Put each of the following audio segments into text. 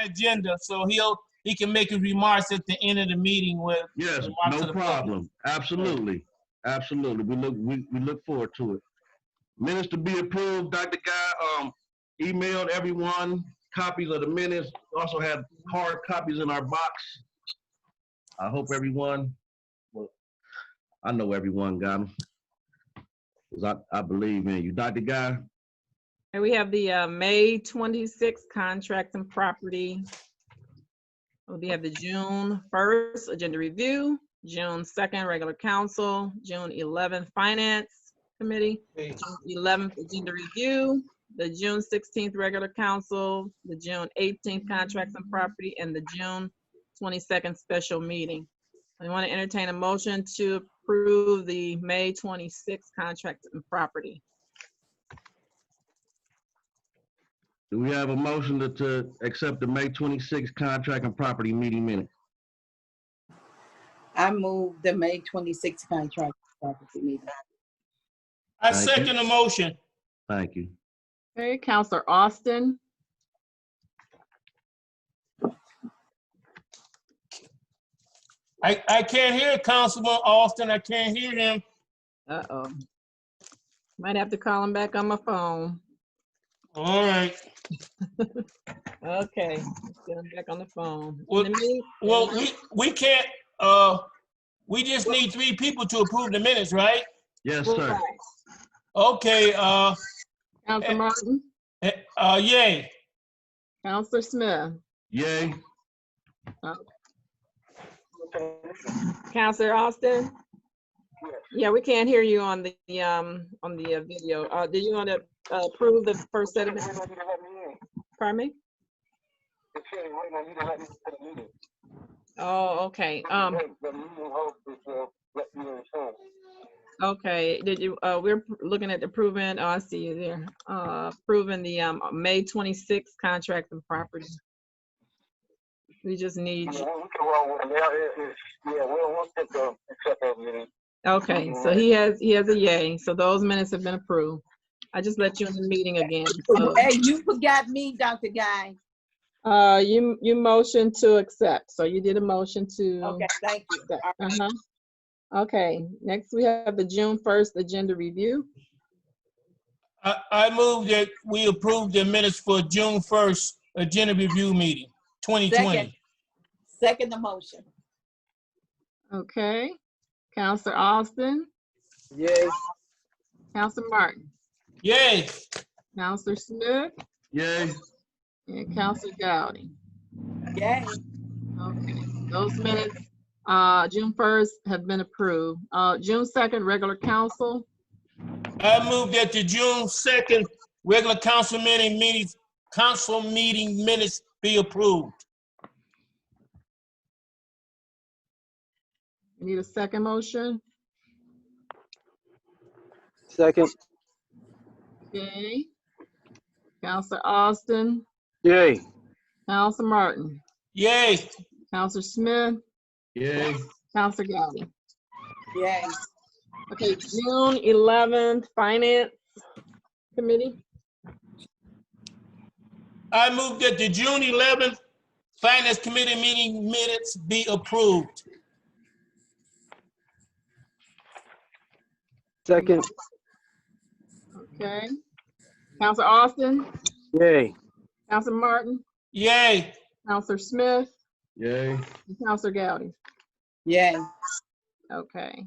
agenda, so he can make his remarks at the end of the meeting with Yes, remarks to no the problem. Absolutely. Absolutely. We look forward to it. Minutes to be approved. Dr. Guy emailed everyone copies of the minutes. Also have hard copies in our box. I hope everyone, well, I know everyone got them. Because I believe in you. Dr. Guy? And we have the May 26th contract and property. We have the June 1st agenda review, June 2nd regular council, June 11th finance committee, June 11th agenda review, the June 16th regular council, the June 18th contracts and property, and the June 22nd special meeting. I want to entertain a motion to approve the May 26th contract and property. Do we have a motion to accept the May 26th contract and property meeting minutes? I move the May 26th contract property meeting. I Thank you. second the motion. Thank you. Okay, Counselor Austin. I can't hear Councilman Austin. I can't hear him. Uh-oh. Might have to call him back on my phone. All right. Okay, let's get him back on the phone. Well, In the mean- Well, we can't, we just need 3 people to approve the minutes, right? Yes, sir. Right. Okay, Counselor Martin, yay. Counselor Smith, Yay. Counselor Austin. Yeah, we can't hear you on the video. Did you want to approve the first set of minutes? Pardon me? Oh, okay. Okay, did you, we're looking at approving, oh, I see you there. Approving the May 26th contract and property. We just need, okay, so he has a yay, so those minutes have been approved. I just let you in the meeting again. So, Hey, you forgot me, Dr. Guy. you motioned to accept, so you did a motion to. Okay, thank you. Uh-huh. Okay, next we have the June 1st agenda review. I move that we approve the minutes for June 1st agenda review meeting, 2020. Second the motion. Okay, Counselor Austin, Yay. Counselor Martin, Yay. Counselor Smith, Yay. and Counselor Gowdy. Yay. Okay, those minutes, June 1st have been approved. June 2nd, regular council. I move that the June 2nd regular council meeting minutes be approved. You need a second motion? Second. Okay. Counselor Austin, Yay. Counselor Martin, Yay. Counselor Smith, Yay. Counselor Gowdy. Yay. Okay, June 11th, Finance Committee. I move that the June 11th Finance Committee meeting minutes be approved. Second. Okay. Counselor Austin, Yay. Counselor Martin, Yay. Counselor Smith, Yay. and Counselor Gowdy. Yay. Okay.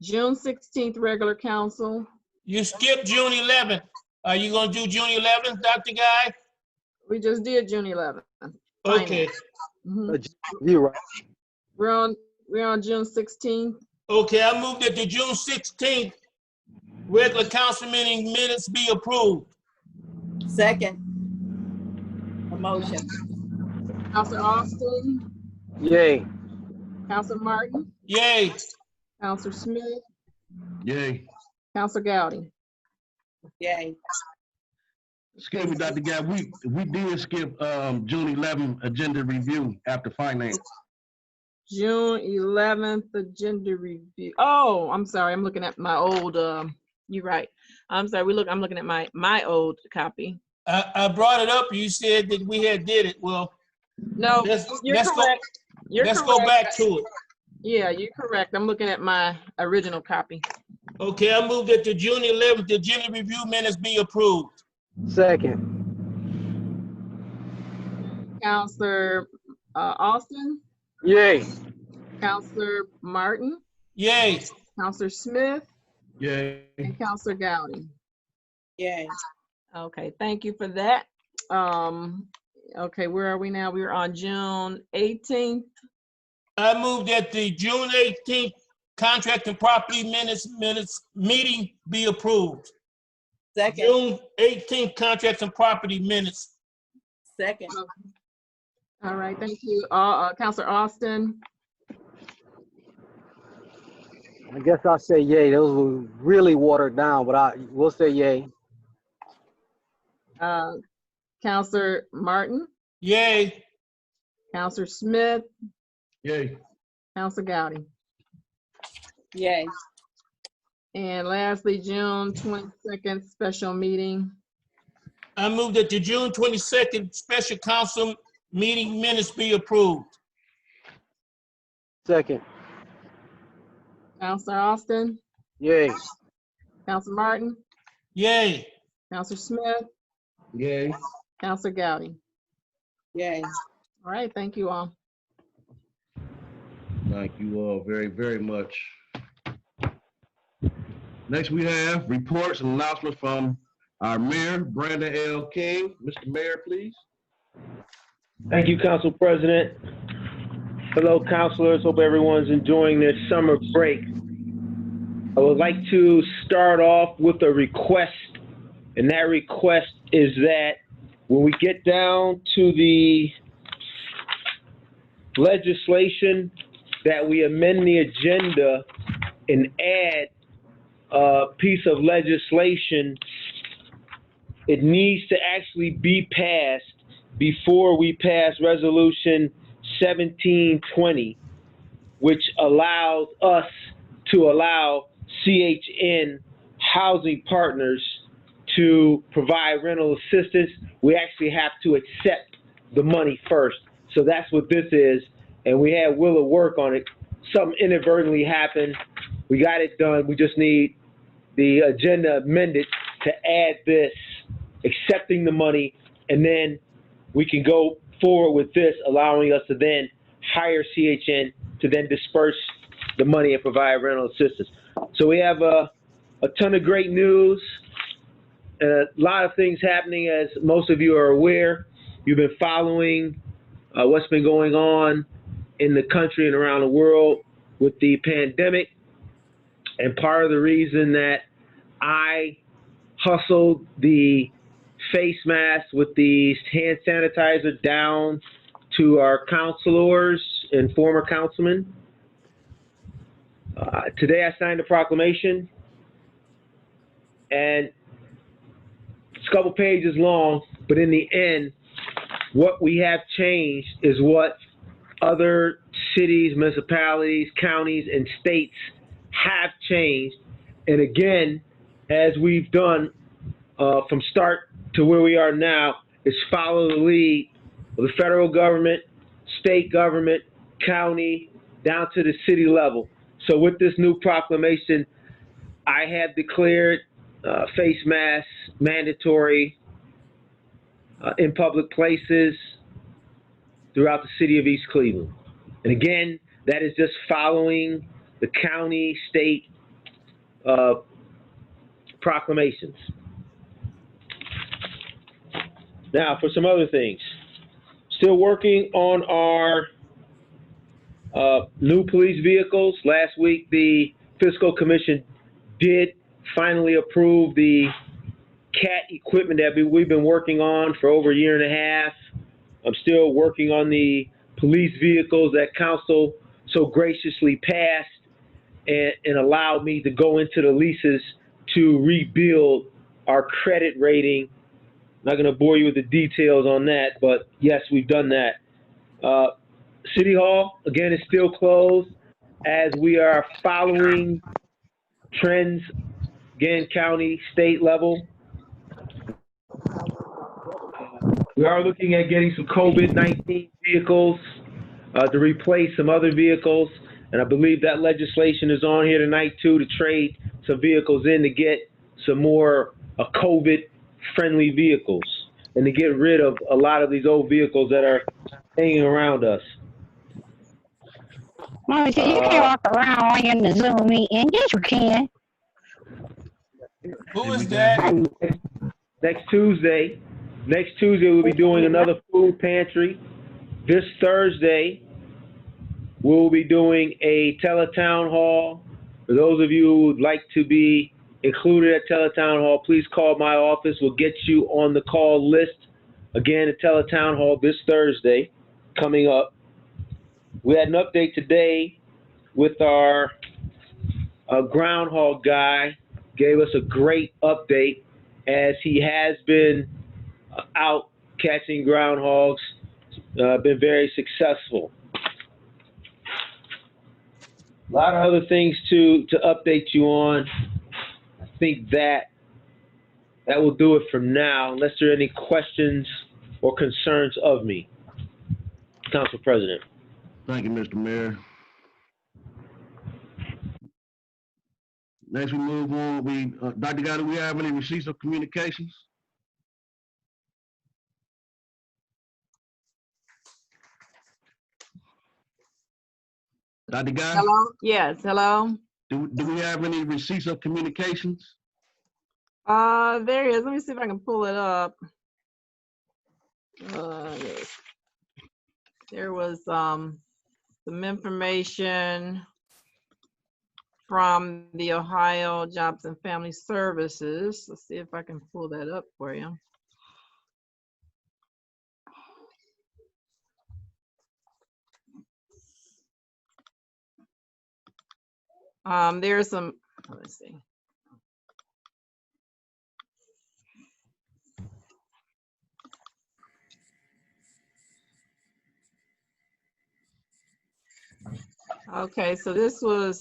June 16th, regular council. You skipped June 11th. Are you gonna do June 11th, Dr. Guy? We just did June 11th. Okay. Mhm. You right. We're on June 16th. Okay, I move that the June 16th regular council meeting minutes be approved. Second. A motion. Counselor Austin, Yay. Counselor Martin, Yay. Counselor Smith, Yay. Counselor Gowdy. Yay. Excuse me, Dr. Guy, we did skip June 11th agenda review after finance. June 11th agenda review. Oh, I'm sorry. I'm looking at my old, you're right. I'm sorry. I'm looking at my old copy. I brought it up. You said that we had did it. Well, No, you're let's go, correct. You're let's go correct. back to it. Yeah, you're correct. I'm looking at my original copy. Okay, I move that the June 11th agenda review minutes be approved. Second. Counselor Austin, Yay. Counselor Martin, Yay. Counselor Smith, Yay. and Counselor Gowdy. Yay. Okay, thank you for that. Okay, where are we now? We're on June 18th. I move that the June 18th contract and property minutes meeting be approved. Second. June 18th contracts and property minutes. Second. All right, thank you. Counselor Austin, I guess I'll say yay. Those were really watered down, but we'll say yay. Counselor Martin, Yay. Counselor Smith, Yay. Counselor Gowdy. Yay. And lastly, June 22nd special meeting. I move that the June 22nd special council meeting minutes be approved. Second. Counselor Austin, Yay. Counselor Martin, Yay. Counselor Smith, Yay. Counselor Gowdy. Yay. All right, thank you all. Thank you all very, very much. Next, we have reports and announcements from our mayor, Brandon L. King. Mr. Mayor, please. Thank you, Council President. Hello, councilors. Hope everyone's enjoying their summer break. I would like to start off with a request, and that request is that when we get down to the legislation, that we amend the agenda and add a piece of legislation. It needs to actually be passed before we pass Resolution 1720, which allows us to allow CHN housing partners to provide rental assistance. We actually have to accept the money first. So that's what this is. And we had Willa work on it. Something inadvertently happened. We got it done. We just need the agenda amended to add this, accepting the money, and then we can go forward with this, allowing us to then hire CHN to then disperse the money and provide rental assistance. So we have a ton of great news and a lot of things happening, as most of you are aware. You've been following what's been going on in the country and around the world with the pandemic. And part of the reason that I hustled the face mask with the hand sanitizer down to our councilors and former councilmen. Today I signed a proclamation, and it's a couple pages long, but in the end, what we have changed is what other cities, municipalities, counties, and states have changed. And again, as we've done from start to where we are now, is follow the lead of the federal government, state government, county, down to the city level. So with this new proclamation, I have declared face masks mandatory in public places throughout the city of East Cleveland. And again, that is just following the county, state proclamations. Now, for some other things, still working on our new police vehicles. Last week, the Fiscal Commission did finally approve the CAT equipment that we've been working on for over a year and a half. I'm still working on the police vehicles that council so graciously passed and allowed me to go into the leases to rebuild our credit rating. I'm not going to bore you with the details on that, but yes, we've done that. City Hall, again, is still closed as we are following trends, again, county, state level. We are looking at getting some COVID-19 vehicles to replace some other vehicles. And I believe that legislation is on here tonight too, to trade some vehicles in to get some more COVID-friendly vehicles and to get rid of a lot of these old vehicles that are hanging around us. Monica, you can't walk around while you're in the Zoom meeting. Yes, you can. Who is that? Next Tuesday, we'll be doing another food pantry. This Thursday, we'll be doing a teletown hall. For those of you who would like to be included at teletown hall, please call my office. We'll get you on the call list. Again, at teletown hall this Thursday, coming up. We had an update today with our groundhog guy. Gave us a great update as he has been out catching groundhogs, been very successful. A lot of other things to update you on. I think that will do it for now, unless there are any questions or concerns of me. Council President. Thank you, Mr. Mayor. Next, we move on. Dr. Guy, do we have any receipts of communications? Dr. Guy, Hello? Yes, hello? do we have any receipts of communications? There is. Let me see if I can pull it up. Yes. There was some information from the Ohio Jobs and Family Services. Let's see if I can pull that up for you. There's some, let's see. Okay, so this was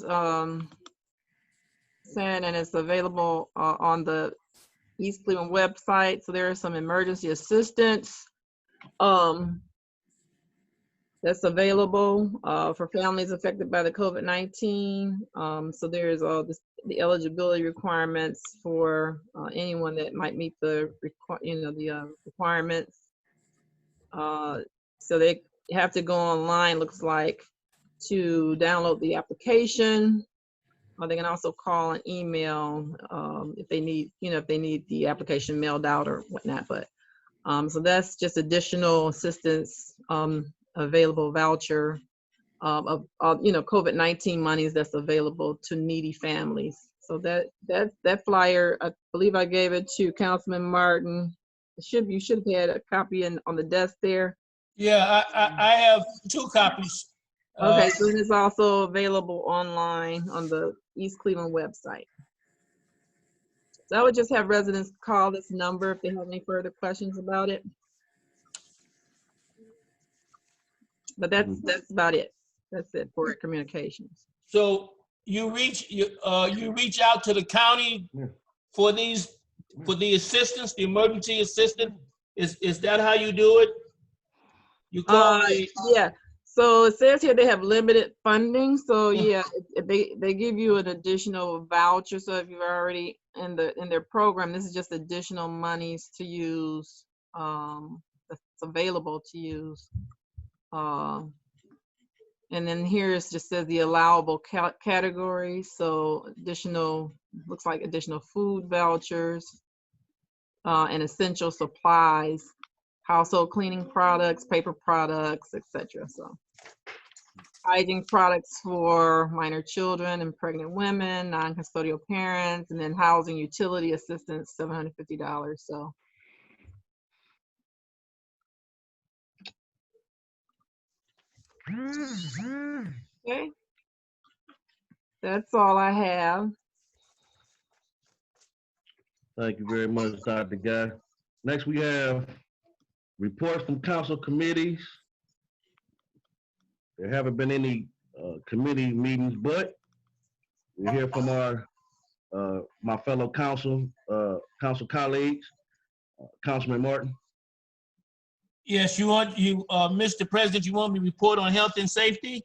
sent and it's available on the East Cleveland website. So there is some emergency assistance that's available for families affected by the COVID-19. So there is all this, the eligibility requirements for anyone that might meet the requirements. So they have to go online, looks like, to download the application. Or they can also call and email if they need, if they need the application mailed out or whatnot. But so that's just additional assistance, available voucher of COVID-19 monies that's available to needy families. So that flyer, I believe I gave it to Councilman Martin. You should have had a copy on the desk there. Yeah, I have 2 copies. Okay, so it's also available online on the East Cleveland website. So I would just have residents call this number if they have any further questions about it. But that's about it. That's it for communications. So you reach out to the county for the assistance, the emergency assistance. Is that how you do it? You call yeah. So it says here they have limited funding. So yeah, they give you an additional voucher. So if you're already in their program, this is just additional monies to use that's available to use. And then here it just says the allowable categories. So looks like additional food vouchers and essential supplies, household cleaning products, paper products, etc. So hygiene products for minor children and pregnant women, non-custodial parents, and then housing utility assistance, $750. So. Okay. That's all I have. Thank you very much, Dr. Guy. Next, we have reports from council committees. There haven't been any committee meetings, but we hear from my fellow council colleagues. Councilman Martin. Yes, Mr. President, you want me to report on health and safety?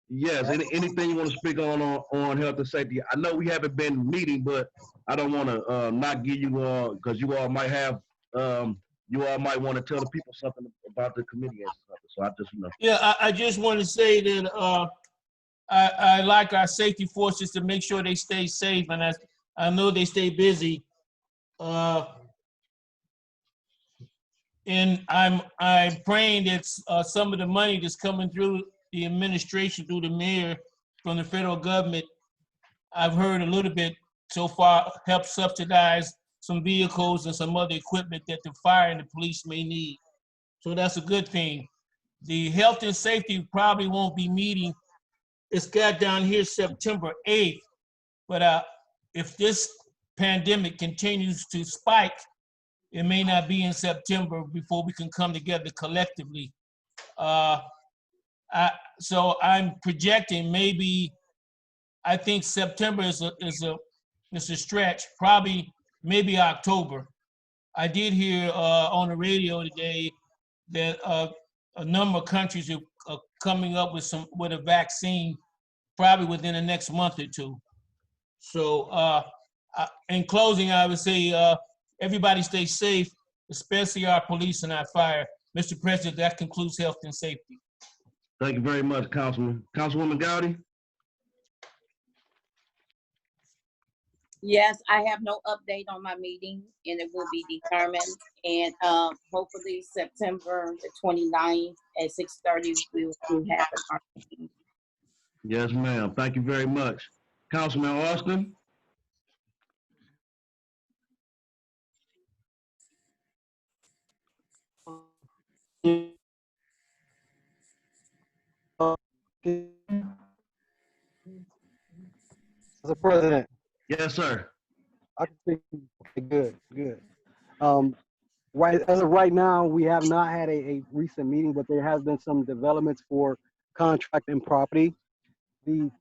Yes, anything you want to speak on health and safety? I know we haven't been meeting, but I don't want to not give you all, because you all might have, you all might want to tell the people something about the committee and stuff. So I just, Yeah, I just want to say that I like our safety forces to make sure they stay safe, and I know they stay busy. And I'm praying that some of the money that's coming through the administration, through the mayor, from the federal government, I've heard a little bit so far, help subsidize some vehicles and some other equipment that the fire and the police may need. So that's a good thing. The health and safety probably won't be meeting. It's got down here September 8th, but if this pandemic continues to spike, it may not be in September before we can come together collectively. So I'm projecting maybe, I think September is a stretch, probably maybe October. I did hear on the radio today that a number of countries are coming up with a vaccine probably within the next month or two. So in closing, I would say everybody stay safe, especially our police and our fire. Mr. President, that concludes health and safety. thank you very much, Councilman. Councilwoman Gowdy? Yes, I have no update on my meeting, and it will be determined. And hopefully September the 29th at 6:30, we will have our meeting. Yes, ma'am. Thank you very much. Councilman Austin? Mr. President, Yes, sir. I can speak. Okay, good. Right, as of right now, we have not had a recent meeting, but there has been some developments for contract and property. The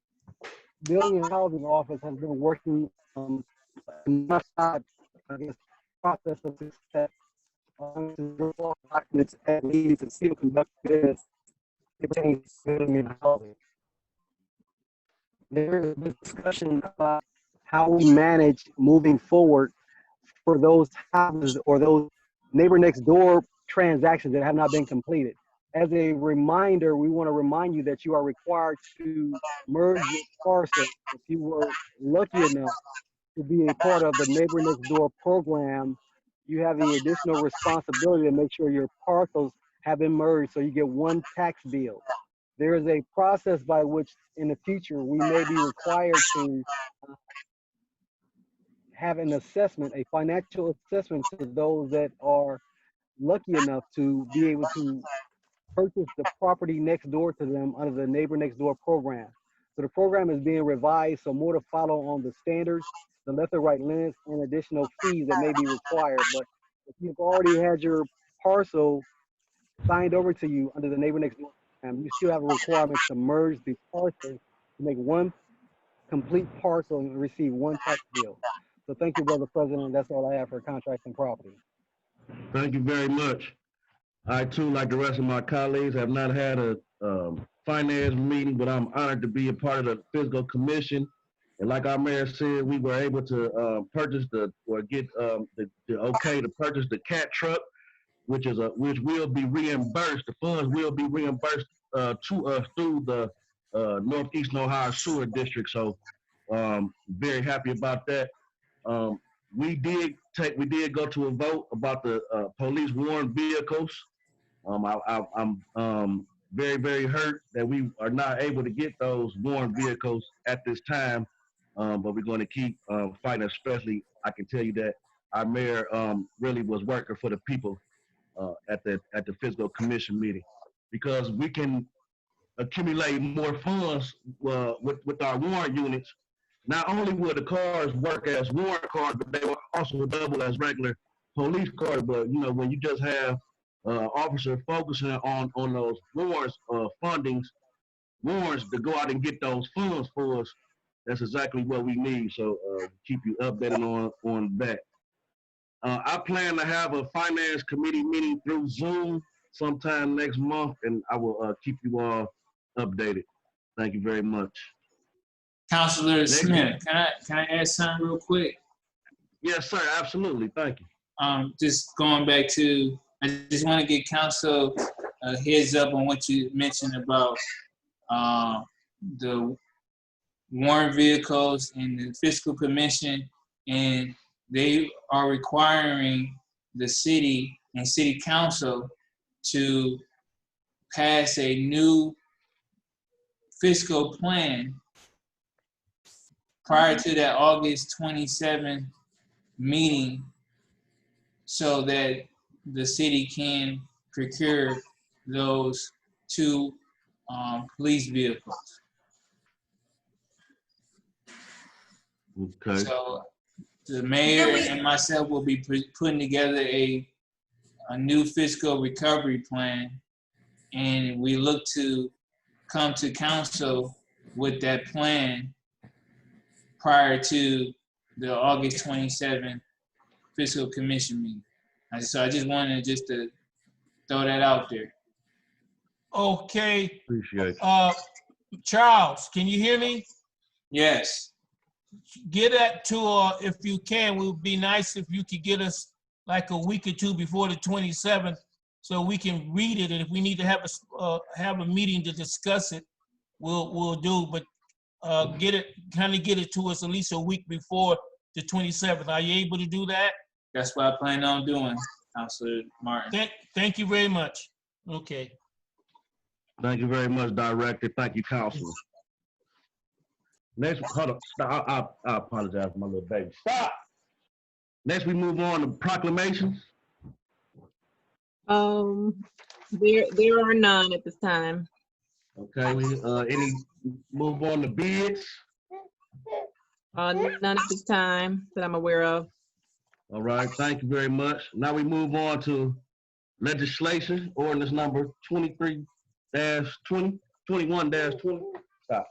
Building and Housing Office has been working on I guess, process of success documents and needs to see conduct business. It pertains to building and housing. There is a discussion about how we manage moving forward for those houses or those neighbor next door transactions that have not been completed. As a reminder, we want to remind you that you are required to merge your parcel if you were lucky enough to be a part of the neighbor next door program. You have the additional responsibility to make sure your parcels have been merged so you get one tax bill. There is a process by which in the future we may be required to have an assessment, a financial assessment to those that are lucky enough to be able to purchase the property next door to them under the neighbor next door program. So the program is being revised, so more to follow on the standards, the left and right limits, and additional fees that may be required. But if you've already had your parcel signed over to you under the neighbor next door program, you still have a requirement to merge the parcels to make one complete parcel and receive one tax bill. So thank you, Brother President. That's all I have for contracts and property. Thank you very much. I too, like the rest of my colleagues, have not had a finance meeting, but I'm honored to be a part of the fiscal commission. And like our mayor said, we were able to purchase get the okay to purchase the CAT truck, which will be reimbursed. The funds will be reimbursed to us through the Northeastern Ohio Sewer District. So very happy about that. We did go to a vote about the police worn vehicles. I'm very, very hurt that we are not able to get those worn vehicles at this time, but we're going to keep fighting. Especially, I can tell you that our mayor really was working for the people at the fiscal commission meeting, because we can accumulate more funds with our warrant units. Not only will the cars work as warrant cars, but they will also double as regular police cars. But you know, when you just have officer focusing on those warrants, warrants to go out and get those funds for us, that's exactly what we need. So keep you updated on that. I plan to have a finance committee meeting through Zoom sometime next month, and I will keep you all updated. Thank you very much. Councilor Smith, can I add something real quick? Yes, sir. Absolutely. Thank you. Just going back to, I just want to get council a heads up on what you mentioned about the warrant vehicles and the fiscal commission, and they are requiring the city and city council to pass a new fiscal plan prior to that August 27th meeting, so that the city can procure those two police vehicles. Okay. So the mayor and myself will be putting together a new fiscal recovery plan, and we look to come to council with that plan prior to the August 27th fiscal commission meeting. So I just wanted to throw that out there. Okay, Appreciate it. Charles, can you hear me? Yes. Get that to, if you can, it would be nice if you could get us like a week or two before the 27th so we can read it. And if we need to have a meeting to discuss it, we'll do. But get it to us at least a week before the 27th. Are you able to do that? That's what I plan on doing, Councilor Martin. Thank you very much. Okay. Thank you very much, Director. Thank you, Councilor. Next, hold up. Stop. I apologize for my little baby. Stop. Next, we move on to proclamations. There are none at this time. Okay, any move on to bids? None at this time that I'm aware of. All right, thank you very much. Now we move on to legislation, ordinance number 21-20. Stop.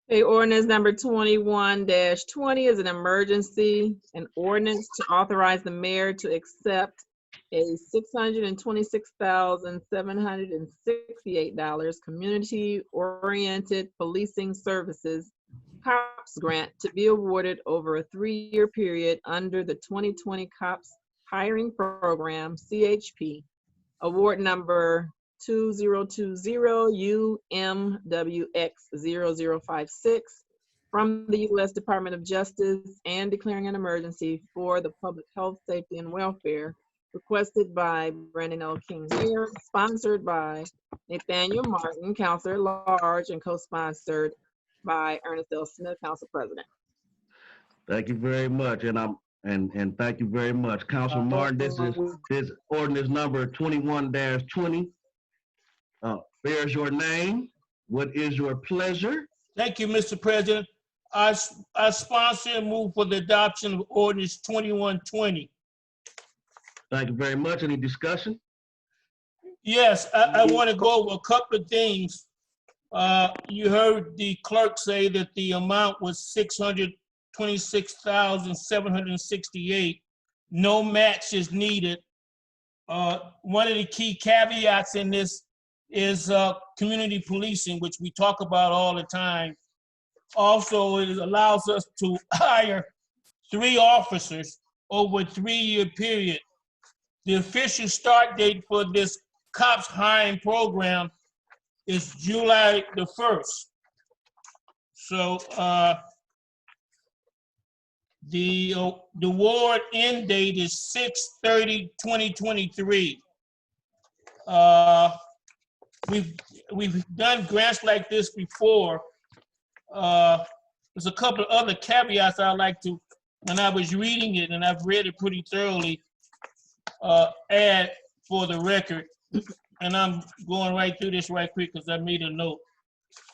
Okay, ordinance number 21-20 is an emergency, an ordinance to authorize the mayor to accept a $626,768 community-oriented policing services COPS grant to be awarded over a 3-year period under the 2020 COPS Hiring Program, CHP, award number 2020-UMWX0056 from the U.S. Department of Justice and declaring an emergency for the public health, safety, and welfare, requested by Brandon L. King Mayor, sponsored by Nathaniel Martin, Councilor at Large, and co-sponsored by Ernest L. Smith, Council President. Thank you very much, and thank you very much, Councilor Martin. This is ordinance number 21-20. Bears your name. What is your pleasure? Thank you, Mr. President. I sponsor and move for the adoption of ordinance 21-20. Thank you very much. Any discussion? Yes, I want to go over a couple of things. You heard the clerk say that the amount was $626,768. No match is needed. One of the key caveats in this is community policing, which we talk about all the time. Also, it allows us to hire 3 officers over a 3-year period. The official start date for this COPS hiring program is July the 1st. So the award end date is 6/30/2023. We've done grants like this before. There's a couple of other caveats I'd like to, when I was reading it, and I've read it pretty thoroughly, add for the record. And I'm going right through this right quick because I made a note.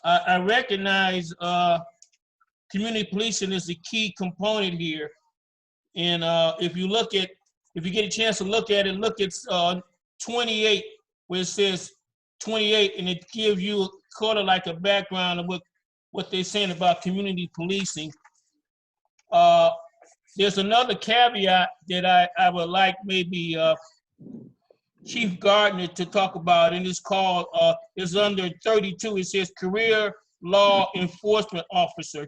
I recognize community policing is a key component here. And if you get a chance to look at it, look at 28, where it says 28, and it gives you sort of like a background of what they're saying about community policing. there's another caveat that I would like maybe Chief Gardner to talk about, and it's called, it's under 32. It says Career Law Enforcement Officer.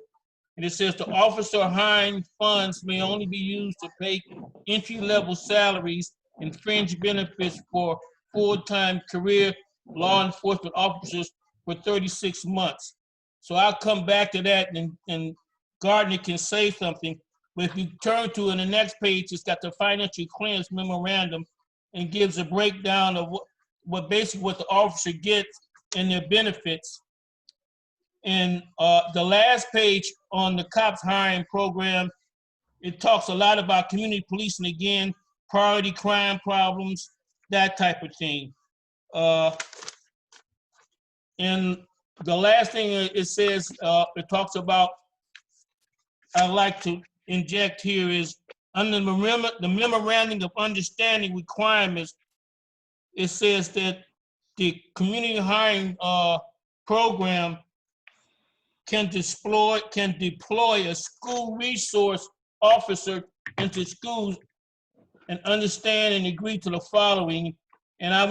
And it says the officer hiring funds may only be used to pay entry-level salaries and fringe benefits for full-time career law enforcement officers for 36 months. So I'll come back to that and Gardner can say something. But if you turn to in the next page, it's got the financial clearance memorandum and gives a breakdown of what basically what the officer gets and their benefits. And the last page on the cops hiring program, it talks a lot about community policing again, priority crime problems, that type of thing. And the last thing it says, it talks about, I'd like to inject here is under the memorandum of understanding requirements, it says that the community hiring program can deploy a school resource officer into schools and understand and agree to the following. And I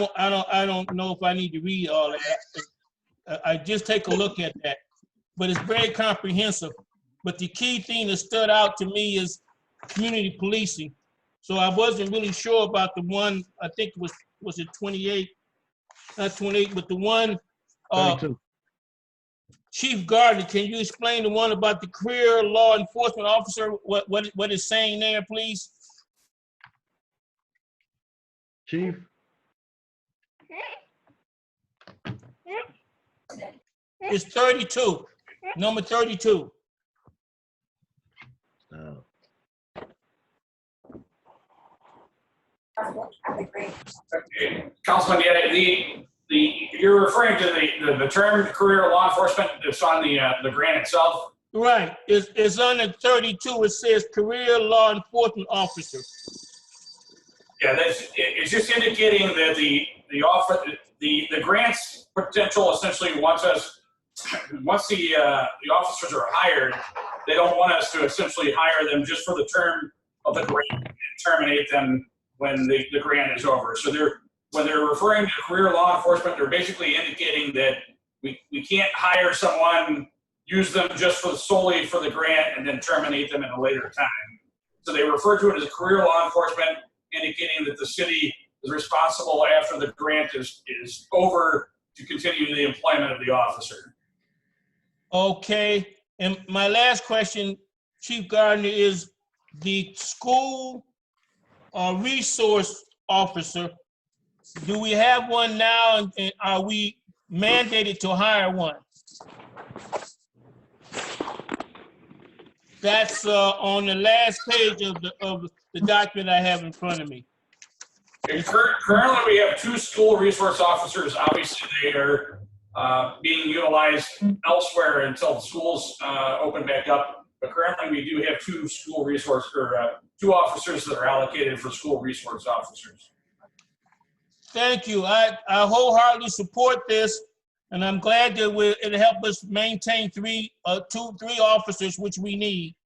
don't know if I need to read all of that. I just take a look at that, but it's very comprehensive. But the key thing that stood out to me is community policing. So I wasn't really sure about the one, I think was it 28? Not 28, but the one, 32. Chief Gardner, can you explain the one about the career law enforcement officer, what it's saying there, please? Chief? It's 32, number 32. Councilman, you're referring to the term career law enforcement that's on the grant itself? Right, it's under 32, it says career law enforcement officer. Yeah, it's just indicating that the grant's potential essentially once the officers are hired, they don't want us to essentially hire them just for the term of the grant and terminate them when the grant is over. So when they're referring to career law enforcement, they're basically indicating that we can't hire someone, use them just solely for the grant and then terminate them at a later time. So they refer to it as career law enforcement, indicating that the city is responsible after the grant is over to continue the employment of the officer. Okay, and my last question, Chief Gardner, is the school resource officer, do we have one now and are we mandated to hire one? That's on the last page of the document I have in front of me. Currently, we have 2 school resource officers. Obviously, they are being utilized elsewhere until the schools open back up. But currently, we do have 2 school resource or 2 officers that are allocated for school resource officers. Thank you. I wholeheartedly support this, and I'm glad that it'll help us maintain 3 officers, which we need.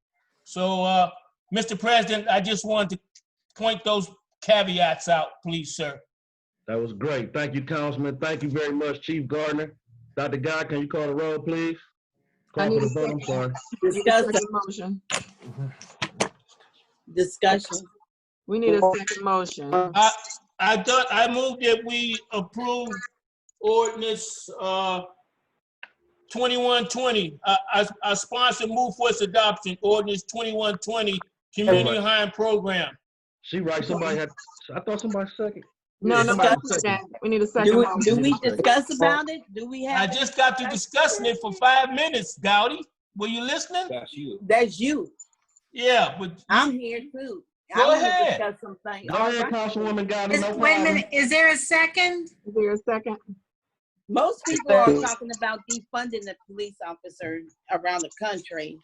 So, Mr. President, I just wanted to point those caveats out, please, sir. That was great. Thank you, Councilman. Thank you very much, Chief Gardner. Dr. Guy, can you call the roll, please? I need a vote. I'm sorry. Motion. Discussion. We need a second motion. I moved that we approve ordinance 2120. I sponsor move for its adoption, ordinance 2120, community hiring program. She right. Somebody had. I thought somebody second. No, we need a second motion. Do we discuss about it? Do we have? I just got to discussing it for 5 minutes, Gowdy. Were you listening? That's you. Yeah, but I'm here too. Go I wanna ahead. discuss some things. Go ahead, Councilwoman Gowdy. No Wait a problem. minute, is there a second? Is there a second? Most people are talking about defunding the police officers around the country.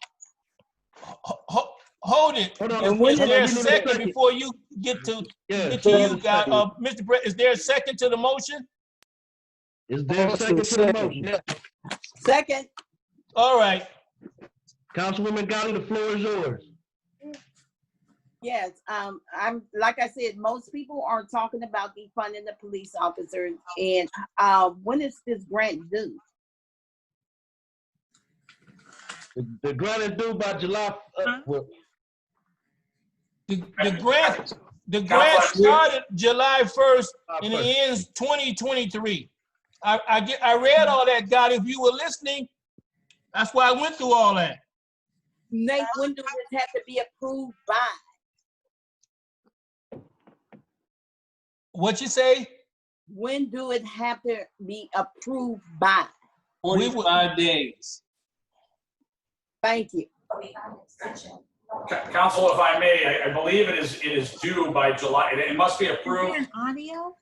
hold it. Hold on. And when is there a second before you get to you, guys? Mr. Brett, is there a second to the motion? Is there a second to the motion? Second. All right. Councilwoman Gowdy, the floor is yours. Yes, I'm, like I said, most people are talking about defunding the police officers, and, when is this grant due? The grant is due by July, well, The grant started July 1st and it ends 2023. I read all that, God, if you were listening, that's why I went through all that. Nate, when do this have to be approved by? What you say? When do it have to be approved by? 45 days. Thank you. Council, if I may, I believe it is due by July. It must be Is approved. there an audio?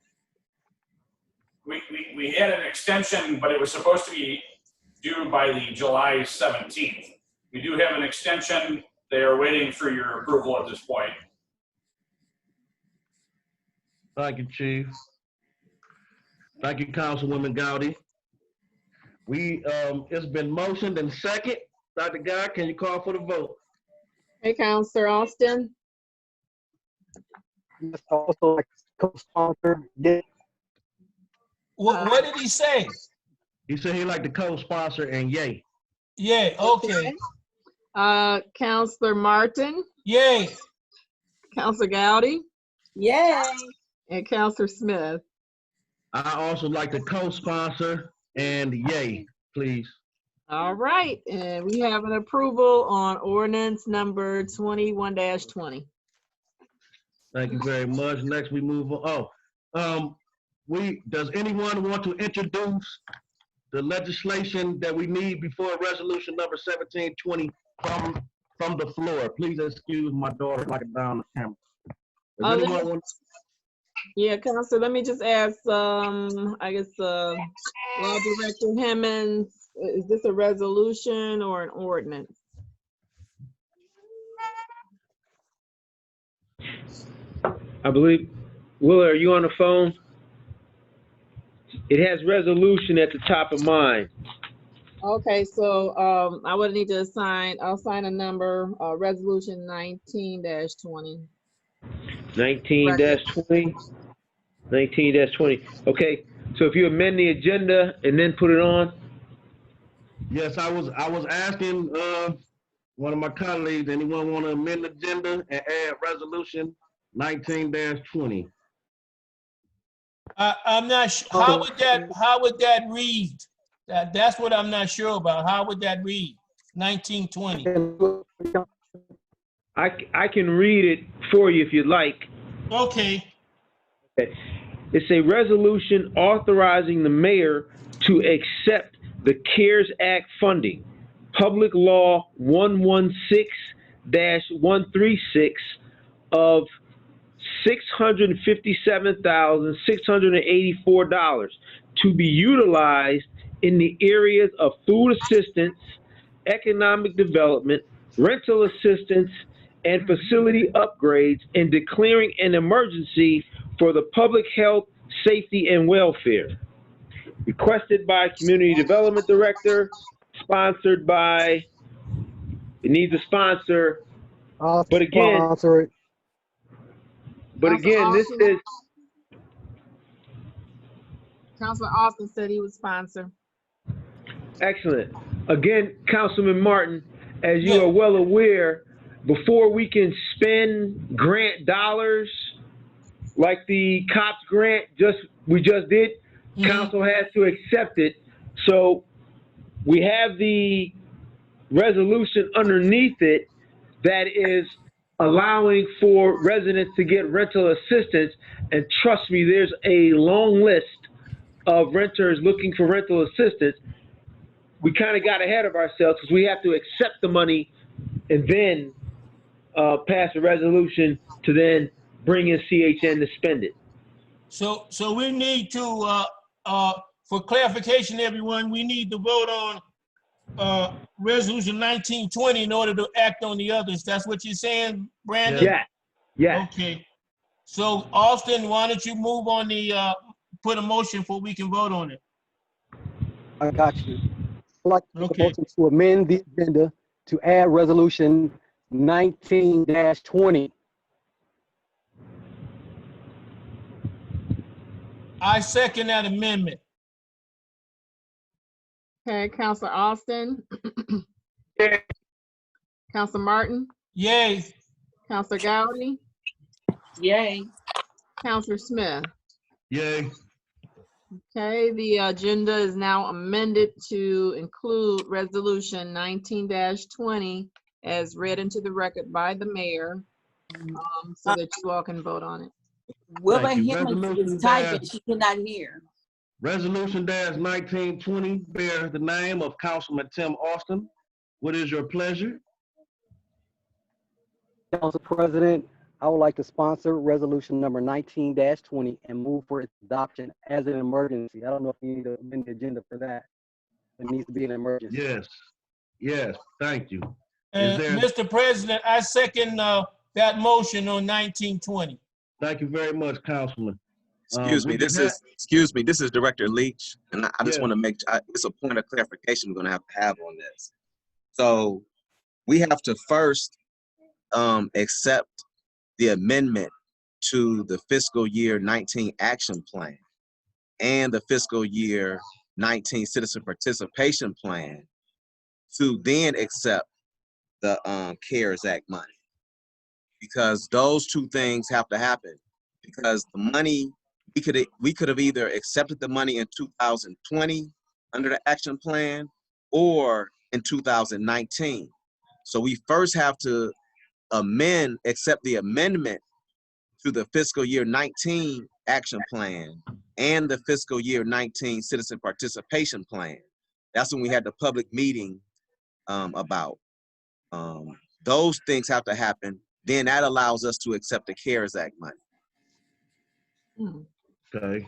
We had an extension, but it was supposed to be due by the July 17th. We do have an extension. They are waiting for your approval at this point. thank you, Chief. Thank you, Councilwoman Gowdy. It's been motioned and second. Dr. Guy, can you call for the vote? Hey, Counselor Austin, Yes, also like co-sponsor, yes. What did he say? He said he'd like to co-sponsor and yay. Yeah, okay. Counselor Martin, Yay. Counselor Gowdy, Yay. and Counselor Smith. I also like to co-sponsor and yay, please. All right, and we have an approval on ordinance number 21-20. Thank you very much. Next, we move on. Does anyone want to introduce the legislation that we need before resolution number 1720 from the floor? Please excuse my daughter knocking down the camera. Does anyone want? Yeah, Counselor, let me just ask, I guess, Law Director Hemmons, is this a resolution or an ordinance? I believe, Willa, are you on the phone? It has resolution at the top of mine. Okay, so I would need to I'll sign a number, resolution 19-20. 19-20. 19-20. Okay, so if you amend the agenda and then put it on, Yes, I was asking one of my colleagues, anyone want to amend the agenda and add resolution 19-20? I'm not sure. How would that read? That's what I'm not sure about. How would that read? 1920. I can read it for you if you'd like. Okay. Okay. It's a resolution authorizing the mayor to accept the CARES Act funding, Public Law 116-136 of $657,684 to be utilized in the areas of food assistance, economic development, rental assistance, and facility upgrades, and declaring an emergency for the public health, safety, and welfare. Requested by Community Development Director, sponsored by, it needs a sponsor, I'll but again, sponsor it. this is, Counselor Austin said he would sponsor. excellent. Again, Councilman Martin, as you are well aware, before we can spend grant dollars like the COPS grant we just did, council has to accept it. So we have the resolution underneath it that is allowing for residents to get rental assistance. And trust me, there's a long list of renters looking for rental assistance. We kind of got ahead of ourselves because we have to accept the money and then pass a resolution to then bring in CHN to spend it. So we need to, for clarification, everyone, we need to vote on resolution 1920 in order to act on the others. That's what you're saying, Brandon? Yeah. Yeah. Okay. So Austin, why don't you move on the, put a motion for we can vote on it. I got you. I'd like to make Okay. a motion to amend the agenda to add resolution 19-20 I second that amendment. Okay, Counselor Austin, Yay. Counselor Martin, Yay. Counselor Gowdy, Yay. Counselor Smith. Yay. Okay, the agenda is now amended to include resolution 19-20 as read into the record by the mayor, so that you all can vote on it. Wilbur Thank you. Hemmings Resolution is typing, dash- she cannot hear. Resolution dash 1920 bears the name of Councilman Tim Austin. What is your pleasure? Council President, I would like to sponsor resolution number 19-20 and move for its adoption as an emergency. I don't know if you need to amend the agenda for that. It needs to be an emergency. Yes. Yes, thank you. And there- Mr. President, I second that motion on 1920. Thank you very much, Councilman. Excuse me, this is Director Leach, and I just Yeah. want to make, it's a point of clarification we're gonna have on this. So we have to first accept the amendment to the fiscal year 19 action plan and the fiscal year 19 citizen participation plan to then accept the CARES Act money. Because those two things have to happen, because the money, we could have either accepted the money in 2020 under the action plan or in 2019. So we first have to accept the amendment to the fiscal year 19 action plan and the fiscal year 19 citizen participation plan. That's when we had the public meeting about. Those things have to happen. Then that allows us to accept the CARES Act money. Okay.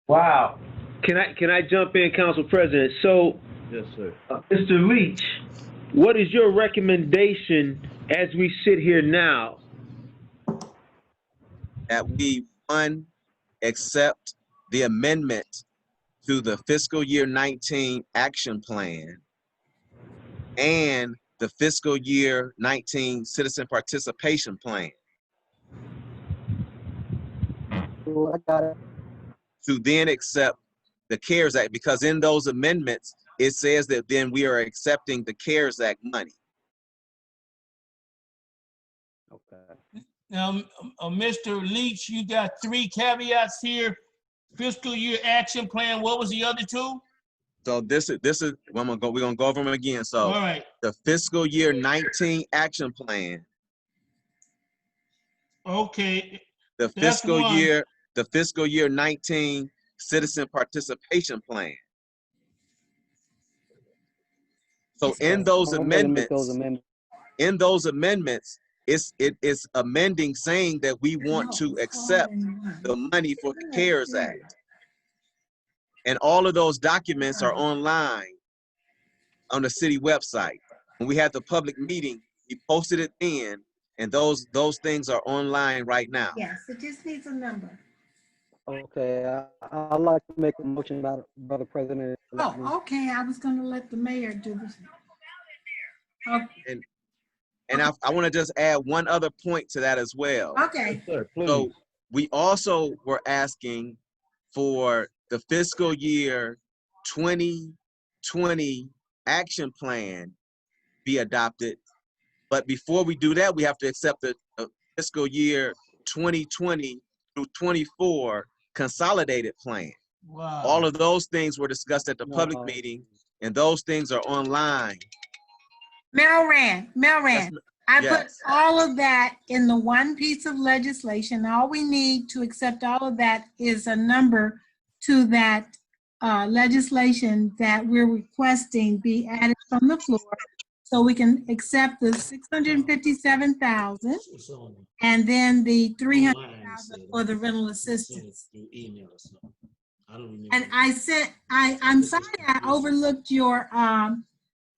Wow. Can I jump in, Council President? So, Yes, sir. Mr. Leach, what is your recommendation as we sit here now? That we, one, accept the amendment to the fiscal year 19 action plan and the fiscal year 19 citizen participation plan Well, I got it. to then accept the CARES Act, because in those amendments, it says that then we are accepting the CARES Act money. Okay. Now, Mr. Leach, you got 3 caveats here. Fiscal year action plan, what was the other 2? So this is we're gonna go over them again. So All right, the fiscal year 19 action plan, okay, the That's fiscal year 19 citizen participation plan. So in those I'm gonna make amendments, those amendments. it is amending, saying that we want to accept the money for the CARES Act. And all of those documents are online on the city website. When we had the public meeting, we posted it then, and those things are online right now. Yes, it just needs a number. Okay, I'd like to make a motion about it, Brother President. Oh, okay, I was gonna let the mayor do this. Okay, And I want to just add one other point to that as well. okay, Sir, please. So we also were asking for the fiscal year 2020 action plan be adopted. But before we do that, we have to accept the fiscal year 2020 through 24 consolidated plan. wow. All of those things were discussed at the public Wow. meeting, and those things are online. Melran, I put Yes. all of that in the one piece of legislation. All we need to accept all of that is a number to that legislation that we're requesting be added from the floor, so we can accept the 657,000 and then the 300,000 for the rental assistance. And I'm sorry I overlooked your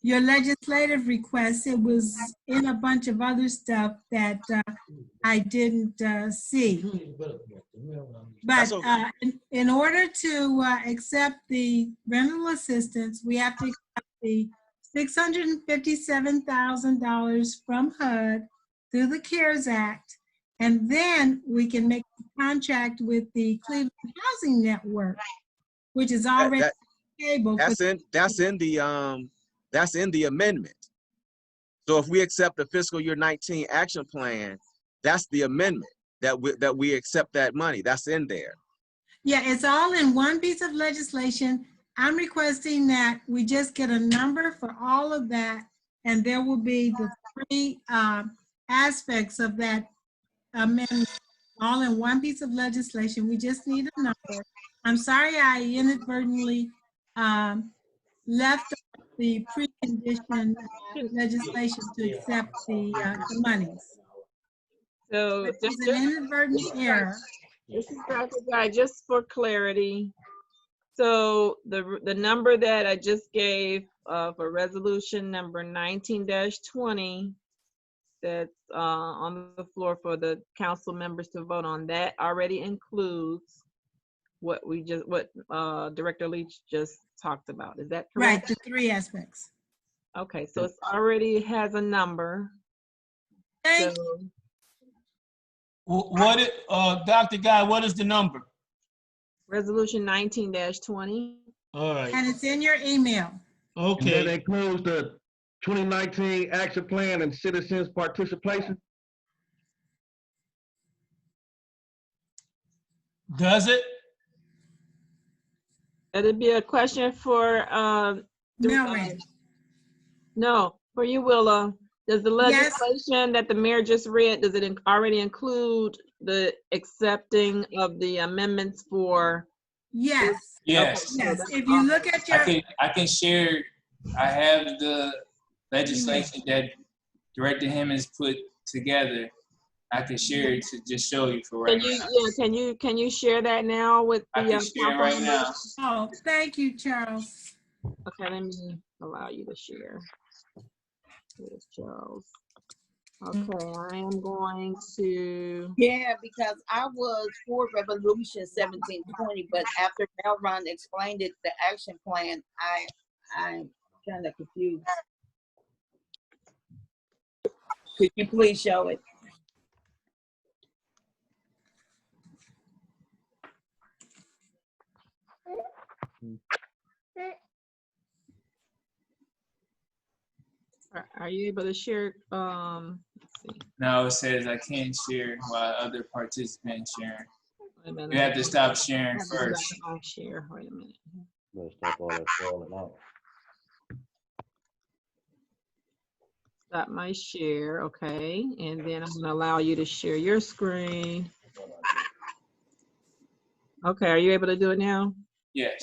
legislative request. It was in a bunch of other stuff that I didn't see. But in order to accept the rental assistance, we have to accept the $657,000 from HUD through the CARES Act And then we can make a contract with the Cleveland Housing Network, which is already That- able. That's in the amendment. So if we accept the fiscal year 19 action plan, that's the amendment that we accept that money. That's in there. Yeah, it's all in one piece of legislation. I'm requesting that we just get a number for all of that, and there will be the three aspects of that amendment, all in one piece of legislation. We just need a number. I'm sorry I inadvertently left the precondition legislation to accept the monies. So It just, was an inadvertent error. this is Dr. Guy, just for clarity. So the number that I just gave for resolution number 19-20, that's on the floor for the council members to vote on, that already includes what Director Leach just talked about. Is that Right, correct? the three aspects. Okay, so it's already has a number. Thank So Dr. Guy, what is the number? resolution 19-20. All right, And it's in your email. And that okay. includes the 2019 action plan and citizens participation? Does it? That'd be a question for, Mildred. no, for you, Willa. Does the Yes. legislation that the mayor just read, does it already include the accepting of the amendments for? Yes, Yes, yes. If you look at your, I can share, I have the legislation that Director Hemmings put together. I can share it to just show you for right now. Can you share that now with the? I can share it right now. oh, thank you, Charles. Okay, let me allow you to share. Here's Charles. Okay, I am going to. Yeah, because I was for Resolution 1720, but after Melron explained it, the action plan, I'm kind of confused. Could you please show it? Are you able to share? Let's see. No, it says I can't share while other participants sharing. Wait a minute. You have to stop sharing I have to first. stop share. Wait a minute. Let's stop all that falling out. Stop my share, okay, and then I'm gonna allow you to share your screen. Okay, are you able to do it now? Yes.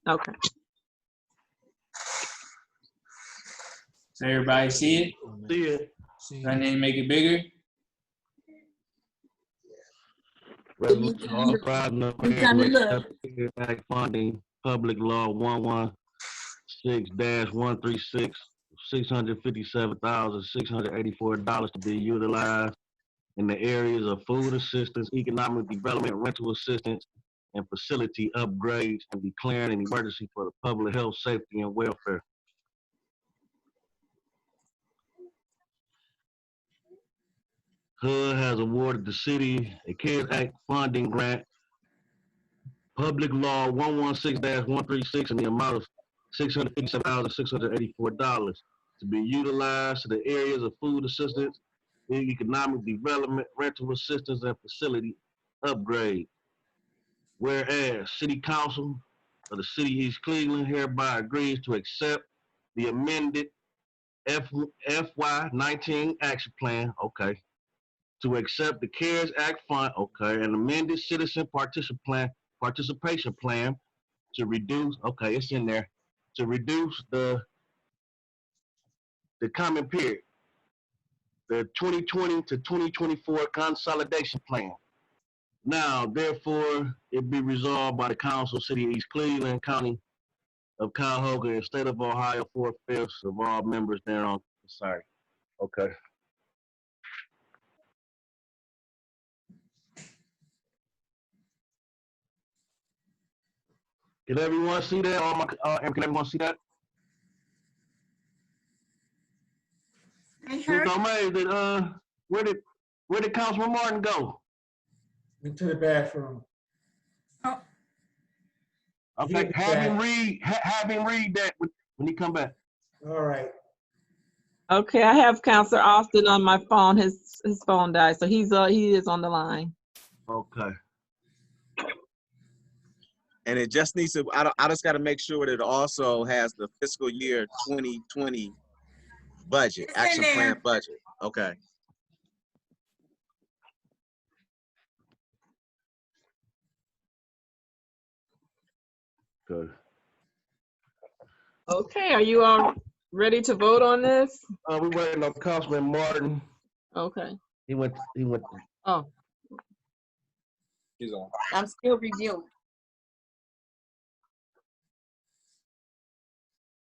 Okay. So everybody see it? See it. Do I need to make it bigger? Resolution authorizing the mayor to accept CARES Act funding, Public Law 116-136, $657,684 to be utilized in the areas of food assistance, economic development, rental assistance, and facility upgrades, and declaring an emergency for the public health, safety, and welfare. HUD has awarded the city a CARES Act funding grant, Public Law 116-136, in the amount of $657,684 to be utilized to the areas of food assistance, economic development, rental assistance, and facility upgrade. Whereas City Council of the City of East Cleveland hereby agrees to accept the amended FY19 action plan, okay, to accept the CARES Act fund, okay, and amended citizen participation plan to reduce, okay, it's in there, to reduce the comment period, the 2020 to 2024 consolidation plan. Now, therefore, it be resolved by the Council, City of East Cleveland, County of Cuyahoga, and State of Ohio, 4/5 of all members thereon. Sorry. Okay. Can everyone see that? Can everyone see that? I heard, Ms. O'May, where did Where did Councilman Martin go? Into the bathroom. Okay, have him read that when he come back. All right. Okay, I have Counselor Austin on my phone. His phone died, so he is on the line. Okay. And it just needs to, I just got to make sure that it also has the fiscal year 2020 budget, action plan budget. Okay. Good. Okay, are you all ready to vote on this? We waiting on Councilman Martin. Okay. He went. Oh, He's on. I'm still reviewing.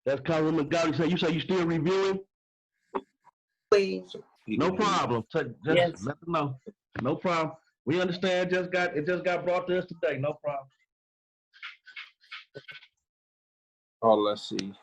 That's Councilwoman Gowdy. You say you still reviewing? Please. No problem. Just Yes. let them know. No problem. We understand. It just got brought to us today. No problem. Oh, let's see.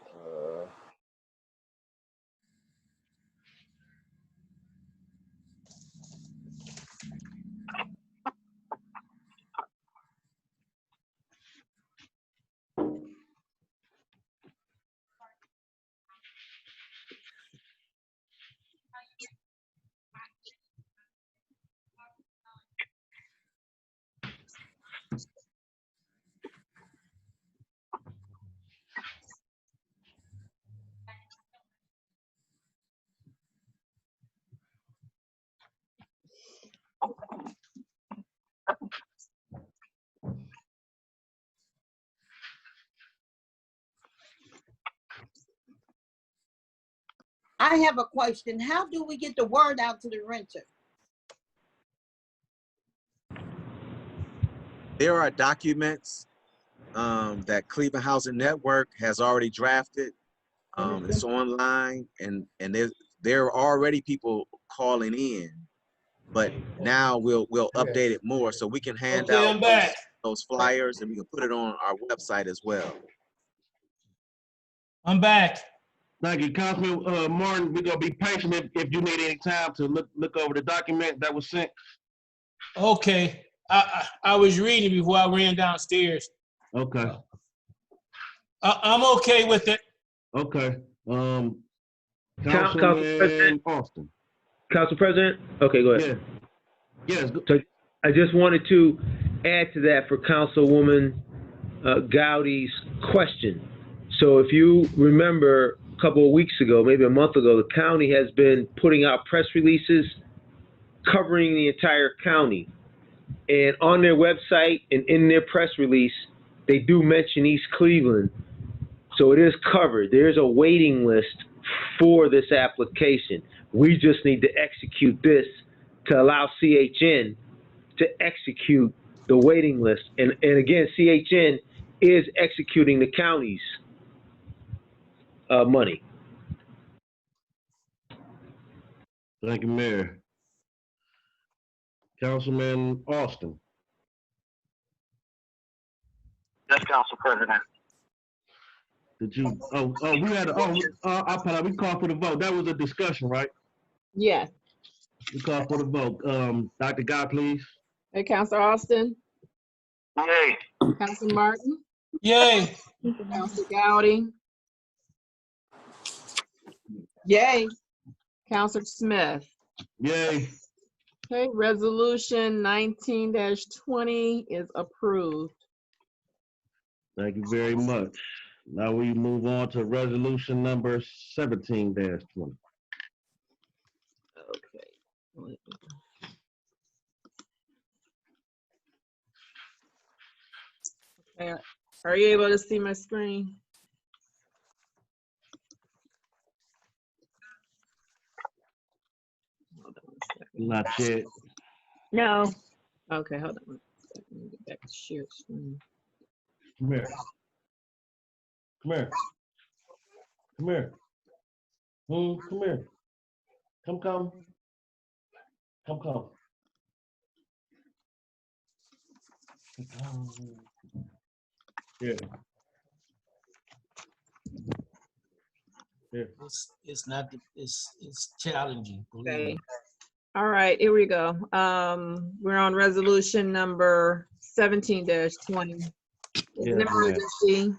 I have a question. How do we get the word out to the renter? There are documents that Cleveland Housing Network has already drafted. It's online, and there are already people calling in, but now we'll update it more so we can hand Okay, out I'm back. those flyers, and we can put it on our website as well. I'm back. Thank you, Councilman Martin. We're gonna be patient if you need any time to look over the document that was sent. Okay, I was reading before I ran downstairs. Okay. I'm okay with it. Okay. Council Councilman President. Austin. Council President? Okay, go ahead. Yeah. Yes. So I just wanted to add to that for Councilwoman Gowdy's question. So if you remember a couple of weeks ago, maybe a month ago, the county has been putting out press releases covering the entire county. And on their website and in their press release, they do mention East Cleveland. So it is covered. There's a waiting list for this application. We just need to execute this to allow CHN to execute the waiting list. And again, CHN is executing the county's money. Thank you, Mayor. Councilman Austin. Yes, Council President. Did you? We had. We called for the vote. That was a discussion, right? yes. We called for the vote. Dr. Guy, please. Hey, Counselor Austin, Yay. Counselor Martin, Yay. Counselor Gowdy, Yay. Counselor Smith. Yay. Okay, resolution 19-20 is approved. Thank you very much. Now we move on to resolution number 17-20. Okay. Okay, are you able to see my screen? Hold on a second. Not yet. No. Okay, hold on one second. Let me get back to share screen. Come here. Come here. Come here. Come here. Come. Come. Yeah. Yeah. It's not. It's challenging. Believe Okay. me. All right, here we go. We're on resolution number 17-20. It's an Yes, ma'am. emergency.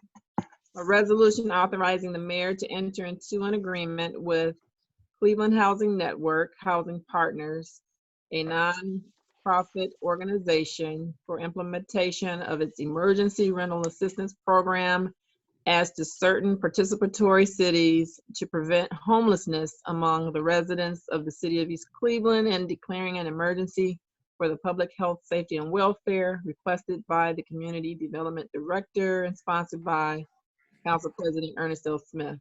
A resolution authorizing the mayor to enter into an agreement with Cleveland Housing Network Housing Partners, a nonprofit organization, for implementation of its emergency rental assistance program as to certain participatory cities to prevent homelessness among the residents of the city of East Cleveland and declaring an emergency for the public health, safety, and welfare, requested by the Community Development Director and sponsored by Council President Ernest L. Smith.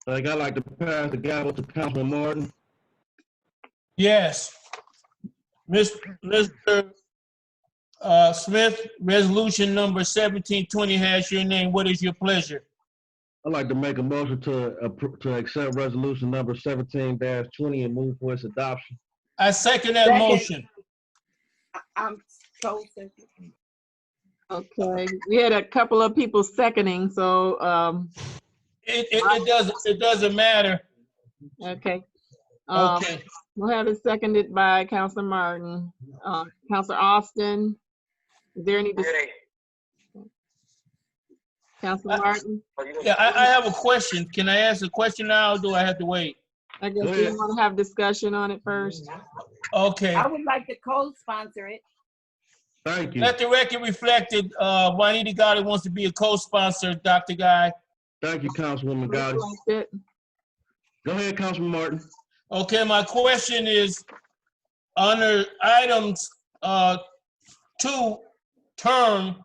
I'd like to pass the gavel to Councilman Martin. Yes. Mr. Smith, resolution number 1720 has your name. What is your pleasure? I'd like to make a motion to accept resolution number 17-20 and move for its adoption. I second that motion. I'm so second. Okay, we had a couple of people seconding, so, It doesn't matter. okay. Okay. We'll have it seconded by Councilor Martin. Councilor Austin, is there any? Councilor Martin? Yeah, I have a question. Can I ask a question now, or do I have to wait? I guess we want to have discussion on it first. Okay. I would like to co-sponsor it. Thank you. Let the record reflect that Juanita Gotti wants to be a co-sponsor, Dr. Guy. Thank you, Councilwoman Gotti. Go ahead, Councilman Martin. Okay, my question is, under items 2, term,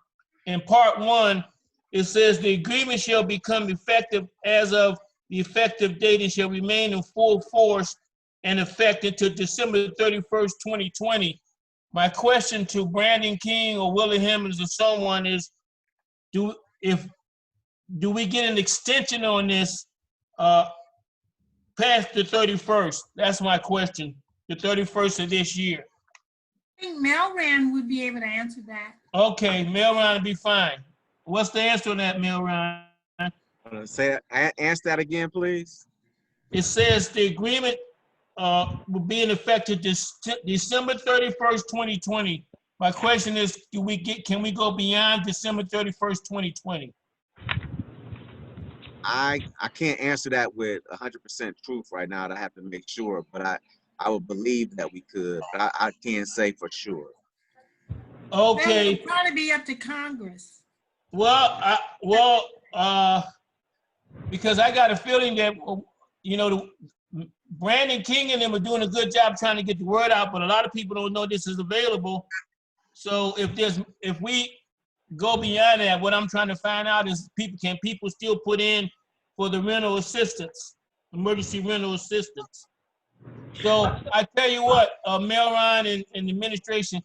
in part 1, it says the agreement shall become effective as of the effective date and shall remain in full force and effect until December 31st, 2020. My question to Brandon King or Willie Hemmings or someone is, do we get an extension on this past the 31st? That's my question, the 31st of this year. I think Melran would be able to answer that. Okay, Melran will be fine. What's the answer on that, Melran? Answer that again, please. It says the agreement will be in effect to December 31st, 2020. My question is, can we go beyond December 31st, 2020? I can't answer that with 100% truth right now. I have to make sure, but I would believe that we could, but I can't say for sure. Okay. That would probably be up to Congress. Well, because I got a feeling that, Brandon King and them are doing a good job trying to get the word out, but a lot of people don't know this is available. So if we go beyond that, what I'm trying to find out is can people still put in for the rental assistance, emergency rental assistance? So I tell you what, Melron and the administration,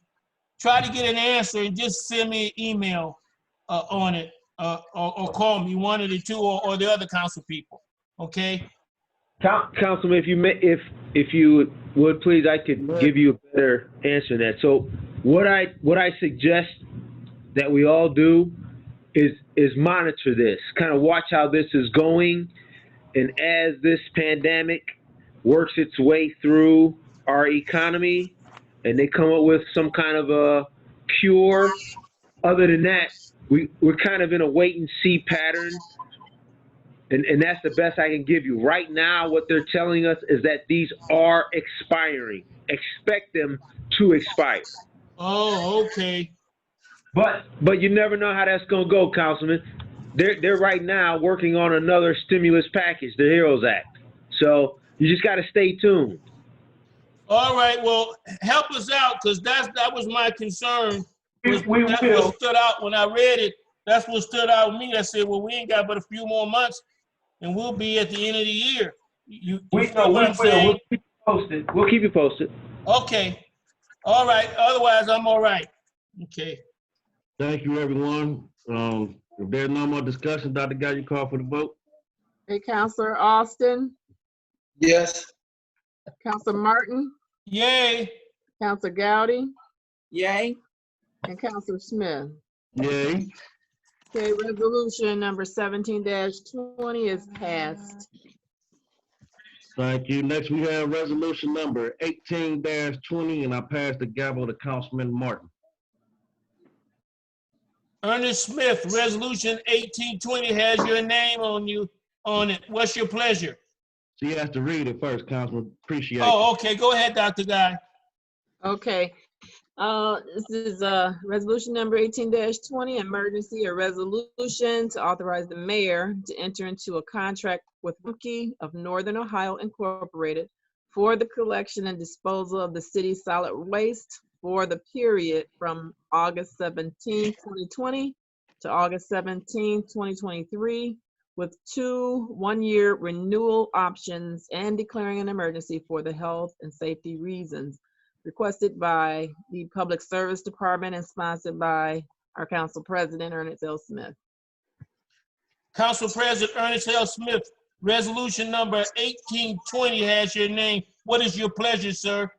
try to get an answer and just send me an email on it, or call me, one of the two, or the other council people. Okay. Councilman, if you would please, I could give you a better answer than that. So what I suggest that we all do is monitor this, kind of watch how this is going, and as this pandemic works its way through our economy, and they come up with some kind of a cure. Other than that, we're kind of in a wait and see pattern. And that's the best I can give you. Right now, what they're telling us is that these are expiring. Expect them to expire. Oh, okay. But you never know how that's gonna go, Councilman. They're right now working on another stimulus package, the HEROES Act. So you just gotta stay tuned. All right, well, help us out, because that was my concern. That's will. What stood out when I read it. That's what stood out with me. I said, well, we ain't got but a few more months, and we'll be at the end of the year. You know what I'm saying? We'll keep you posted. Okay. All right. Otherwise, I'm all right. Okay. Thank you, everyone. If there's no more discussion, Dr. Guy, you call for the vote. Hey, Councilor Austin, Yes. Councilor Martin, Yay. Councilor Gowdy, Yay. and Councilor Smith. Yay. Okay, resolution number 17-20 is passed. Thank you. Next, we have resolution number 18-20, and I pass the gavel to Councilman Martin. Ernest Smith, resolution 1820 has your name on it. What's your pleasure? She has to read it first, Councilman. Appreciate it. Oh, okay. Go ahead, Dr. Guy. Okay. This is resolution number 18-20, emergency, a resolution to authorize the mayor to enter into a contract with Rumpke of Northern Ohio Incorporated for the collection and disposal of the city's solid waste for the period from August 17, 2020 to August 17, 2023, with 2 one-year renewal options and declaring an emergency for the health and safety reasons. Requested by the Public Service Department and sponsored by our Council President, Ernest L. Smith. Council President Ernest L. Smith, resolution number 1820 has your name. What is your pleasure, sir?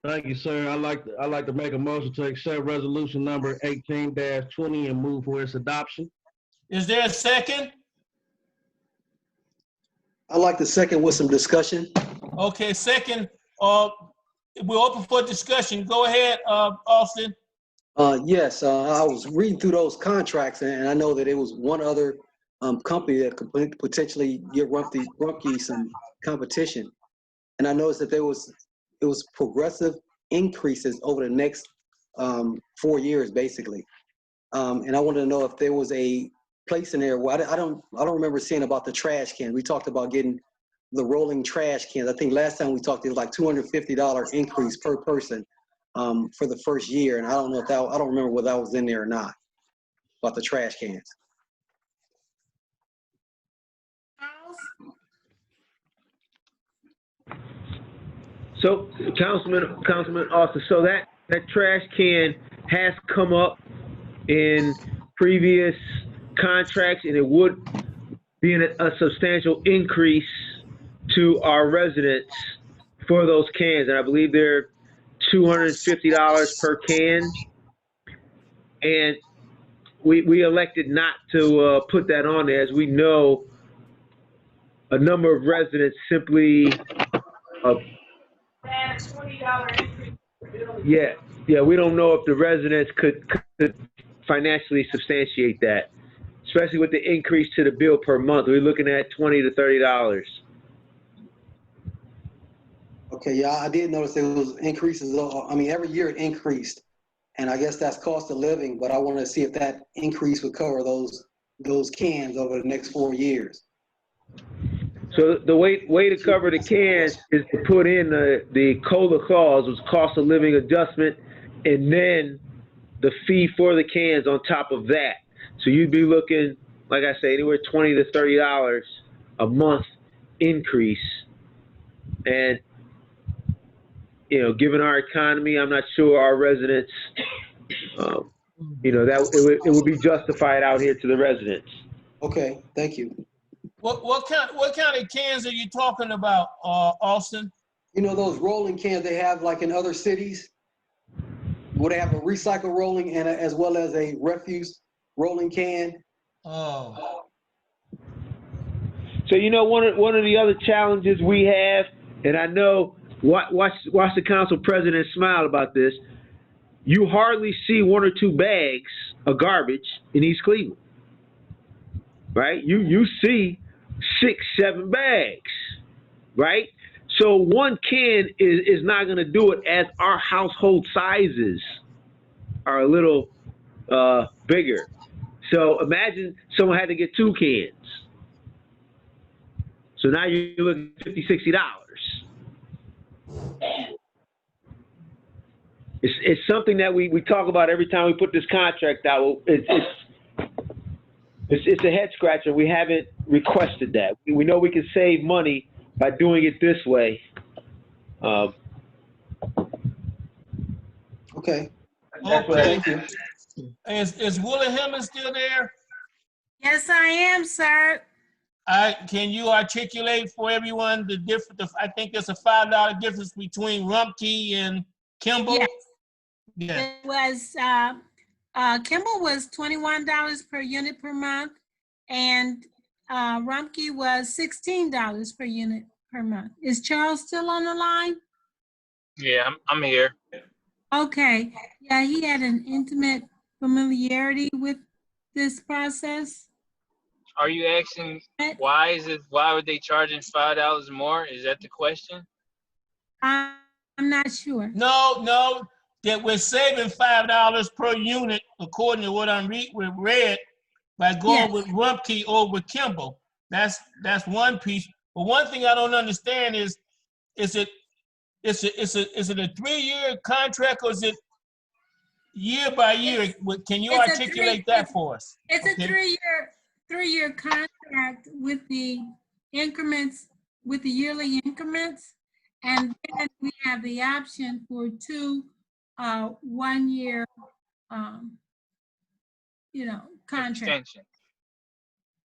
Thank you, sir. I'd like to make a motion to accept resolution number 18-20 and move for its adoption. Is there a second? I'd like to second with some discussion. Okay, second. We're open for discussion. Go ahead, Austin. Yes, I was reading through those contracts, and I know that it was one other company that could potentially give Rumpke some competition. And I noticed that it was progressive increases over the next 4 years, basically. And I wanted to know if there was a place in there where I don't remember seeing about the trash can. We talked about getting the rolling trash cans. I think last time we talked, it was like $250 increase per person for the first year. And I don't know if I don't remember whether that was in there or not, about the trash cans. So, Councilman Austin, so that trash can has come up in previous contracts, and it would be a substantial increase to our residents for those cans. And I believe they're $250 per can. And we elected not to put that on there, as we know a number of residents simply we don't know if the residents could financially substantiate that, especially with the increase to the bill per month. We're looking at $20 to $30. Okay, yeah, I did notice there was increases. I mean, every year it increased, and I guess that's cost of living. But I wanted to see if that increase would cover those cans over the next 4 years. So the way to cover the cans is to put in the COLA clause, which is cost of living adjustment, and then the fee for the cans on top of that. So you'd be looking, like I say, anywhere $20 to $30 a month increase. And, you know, given our economy, I'm not sure our residents, that it would be justified out here to the residents. Okay, thank you. What kind of cans are you talking about, Austin? You know those rolling cans they have like in other cities, where they have a recycle rolling and as well as a refuse rolling can. Oh. So one of the other challenges we have, and I know watch the council president smile about this. You hardly see 1 or 2 bags of garbage in East Cleveland, right? You see 6, 7 bags, right? So 1 can is not going to do it, as our household sizes are a little bigger. So imagine someone had to get 2 cans. So now you're looking at $50, $60. It's something that we talk about every time we put this contract out. It's a head scratcher. We haven't requested that. We know we can save money by doing it this way. Okay. Okay. Is Willie Hammond still there? Yes, I am, sir. Can you articulate for everyone the difference? I think there's a $5 difference between Rumpke and Kimball. Yes. Yeah. It was Kimball was $21 per unit per month, and Rumpke was $16 per unit per month. Is Charles still on the line? Yeah, I'm here. Okay, yeah, he had an intimate familiarity with this process. Are you asking why would they charging $5 more? Is that the question? I'm not sure. No, that we're saving $5 per unit according to what we read by going with Rumpke over Kimball. That's one piece. But one thing I don't understand is it a 3-year contract or is it year by year? Can you articulate that for us? It's a three-year contract with the increments, with the yearly increments. And then we have the option for 2 1-year, contract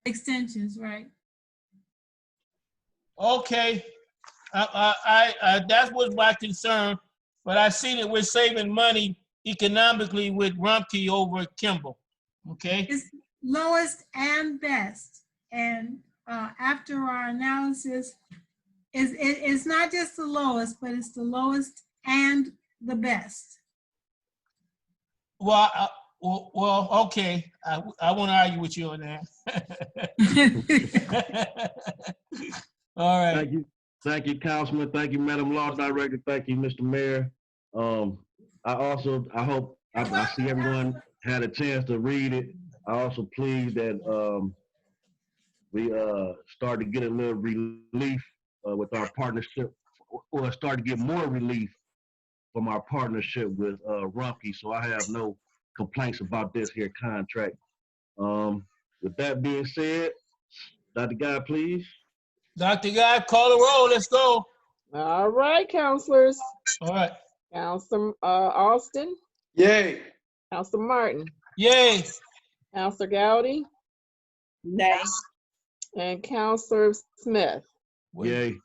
extensions, right? Okay, that was my concern, but I see that we're saving money economically with Rumpke over Kimball. Okay. It's lowest and best, and after our analysis, it's not just the lowest, but it's the lowest and the best. Well, okay. I won't argue with you on that. All right. Thank you, Councilman. Thank you, Madam Law Director. Thank you, Mr. Mayor. I hope I see everyone had a chance to read it. I also pleased that we started to get a little relief with our partnership, or started to get more relief from our partnership with Rumpke. So I have no complaints about this here contract. With that being said, Dr. Guy, please. Dr. Guy, call the roll. Let's go. All right, counselors. All right. Counselor Austin. Yay. Counselor Martin. Yay. Counselor Gowdy. Nay. And Counselor Smith. Yay.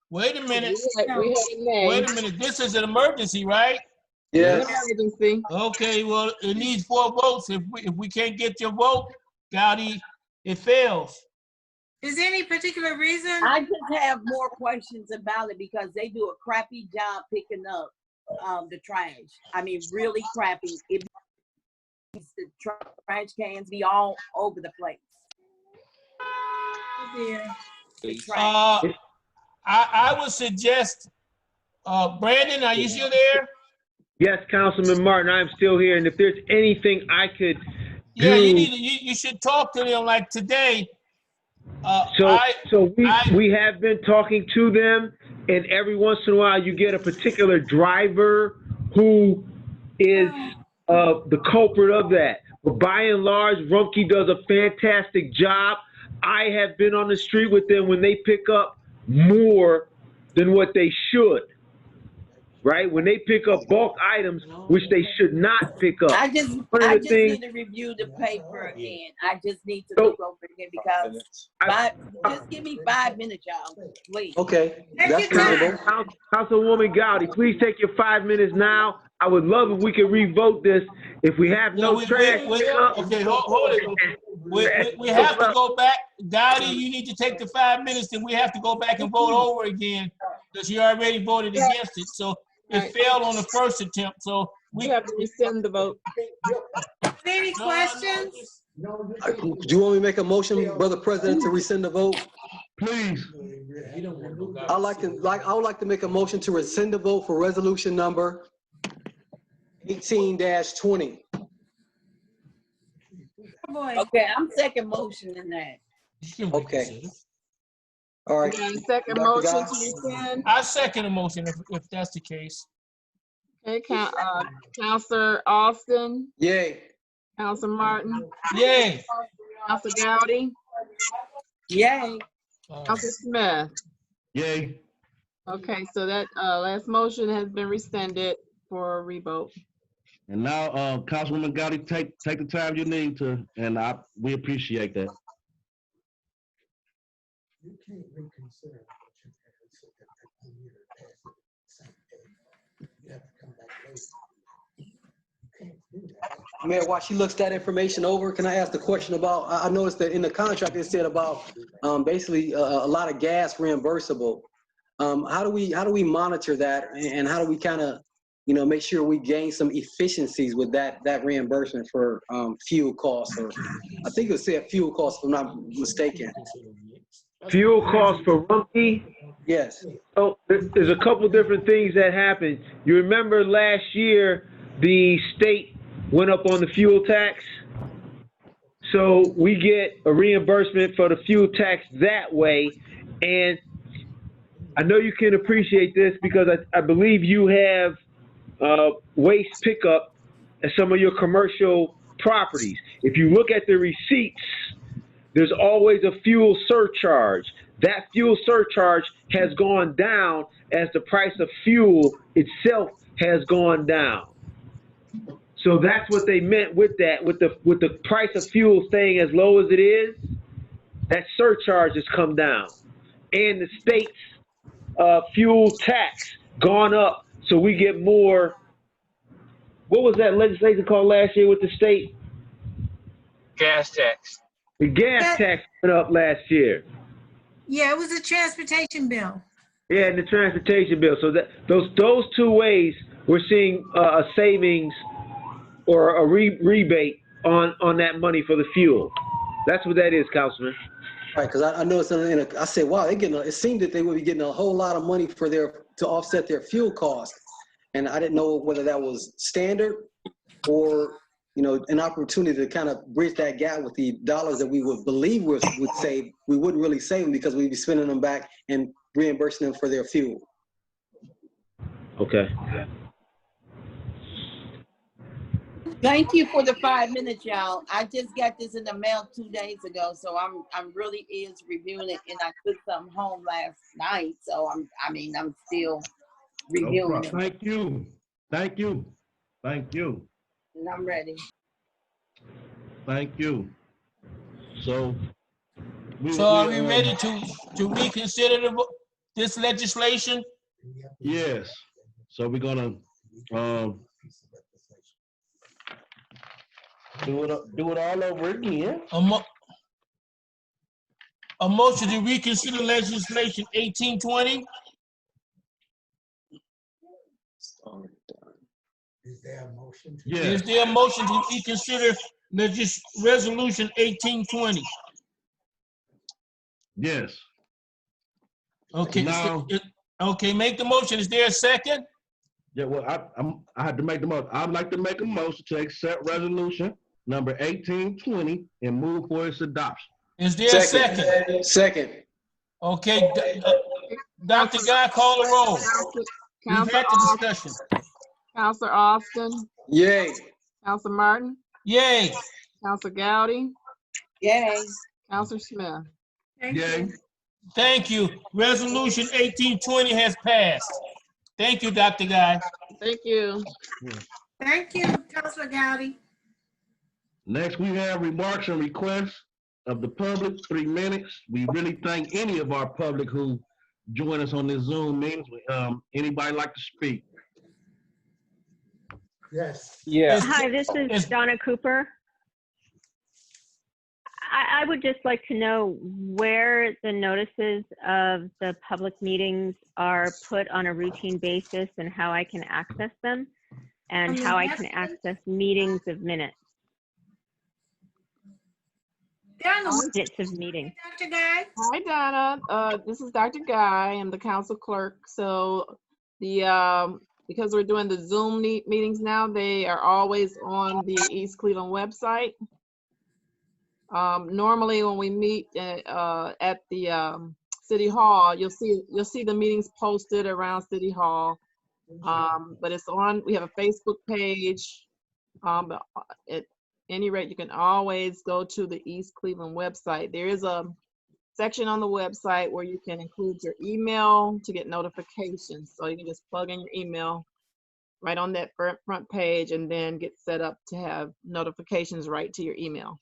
Wait a minute. We had a nay. Wait a minute. This is an emergency, right? Yes. Emergency. Okay, well, it needs 4 votes. If we can't get your vote, Gowdy, it fails. Is there any particular reason? I just have more questions about it because they do a crappy job picking up the trash. I mean, really crappy. The trash cans be all over the place. I would suggest, Brandon, are you still there? Yes, Councilman Martin, I'm still here. And if there's anything I could do. Yeah, you should talk to them like today. We have been talking to them, and every once in a while you get a particular driver who is the culprit of that. But by and large, Rumpke does a fantastic job. I have been on the street with them when they pick up more than what they should. Right? When they pick up bulk items, which they should not pick up. I just need to review the paper again. I just need to look over it again because just give me 5 minutes, y'all, please. Okay, that's reasonable. Councilwoman Gowdy, please take your 5 minutes now. I would love if we could revote this. If we have no trash. Okay, hold it. We have to go back. Gowdy, you need to take the 5 minutes, and we have to go back and vote over again because you already voted against it. So it failed on the first attempt. So we have to rescind the vote. Any questions? Do you want me to make a motion, Brother President, to rescind the vote? Please. I would like to make a motion to rescind the vote for resolution number 18-20. Okay, I'm second motion in that. Okay. All right. Second Dr. motion Guy? to rescind. I second the motion if that's the case. Okay, Counselor Austin. Yay. Counselor Martin. Yay. Counselor Gowdy. Yay. Counselor Smith. Yay. Okay, so that last motion has been rescinded for a revote. And now, Councilwoman Gowdy, take the time you need to, and we appreciate that. You can't reconsider what you had so that 1 year passed the same day. You have to come back later. You can't Mayor, while she looks that information over, can I ask the question about, I noticed that in the contract, it said about basically a lot of gas reimbursable. How do we monitor that, and how do we kind of, make sure we gain some efficiencies with that reimbursement for fuel costs? Or I think it said fuel costs, if I'm not mistaken. Fuel costs for Rumpke? Yes. So there's a couple different things that happened. You remember last year, the state went up on the fuel tax? So we get a reimbursement for the fuel tax that way. And I know you can appreciate this because I believe you have waste pickup at some of your commercial properties. If you look at the receipts, there's always a fuel surcharge. That fuel surcharge has gone down as the price of fuel itself has gone down. So that's what they meant with that, with the price of fuel staying as low as it is, that surcharge has come down. And the state's fuel tax gone up, so we get more. What was that legislation called last year with the state? Gas tax. The gas tax went up last year. Yeah, it was a transportation bill. Yeah, and the transportation bill. So that those two ways we're seeing a savings or a rebate on that money for the fuel. That's what that is, Councilman. Right, because I noticed I said, wow, it seemed that they would be getting a whole lot of money to offset their fuel costs. And I didn't know whether that was standard or, an opportunity to kind of bridge that gap with the dollars that we would believe would save. We wouldn't really save them because we'd be spending them back and reimbursing them for their fuel. Okay. Thank you for the 5 minutes, y'all. I just got this in the mail 2 days ago, so I'm really reviewing it, and I took something home last night, so I'm still reviewing it. Thank you. Thank you. Thank you. And I'm ready. Thank you. So. Are we ready to reconsider this legislation? Yes. So we're gonna do it all over again. A motion to reconsider legislation 1820. Is there a motion? Yes. Is there a motion to reconsider resolution 1820? Yes. Okay. Now, okay, make the motion. Is there a second? Yeah, well, I had to make the motion. I'd like to make a motion to accept resolution number 1820 and move for its adoption. Is there a second? Second. Okay, Dr. Guy, call the roll. We've had the discussion. Counselor Austin, Yay. Counselor Martin, Yay. Counselor Gowdy, Yay. Counselor Smith. Yay. Thank you. Resolution 1820 has passed. Thank you, Dr. Guy. Thank you. Thank you, Councilor Gowdy. Next, we have remarks and requests of the public, 3 minutes. We really thank any of our public who join us on this Zoom meetings. Anybody like to speak? Yes. Yeah. Hi, this is Donna Cooper. I would just like to know where the notices of the public meetings are put on a routine basis and how I can access them and how I can access meetings of minutes. Minutes of meetings. Dr. Guy. Hi, Donna. This is Dr. Guy. I'm the council clerk. So because we're doing the Zoom meetings now, they are always on the East Cleveland website. Normally when we meet at the City Hall, you'll see the meetings posted around City Hall. But it's on, we have a Facebook page. But at any rate, you can always go to the East Cleveland website. There is a section on the website where you can include your email to get notifications. So you can just plug in your email right on that front page and then get set up to have notifications right to your email.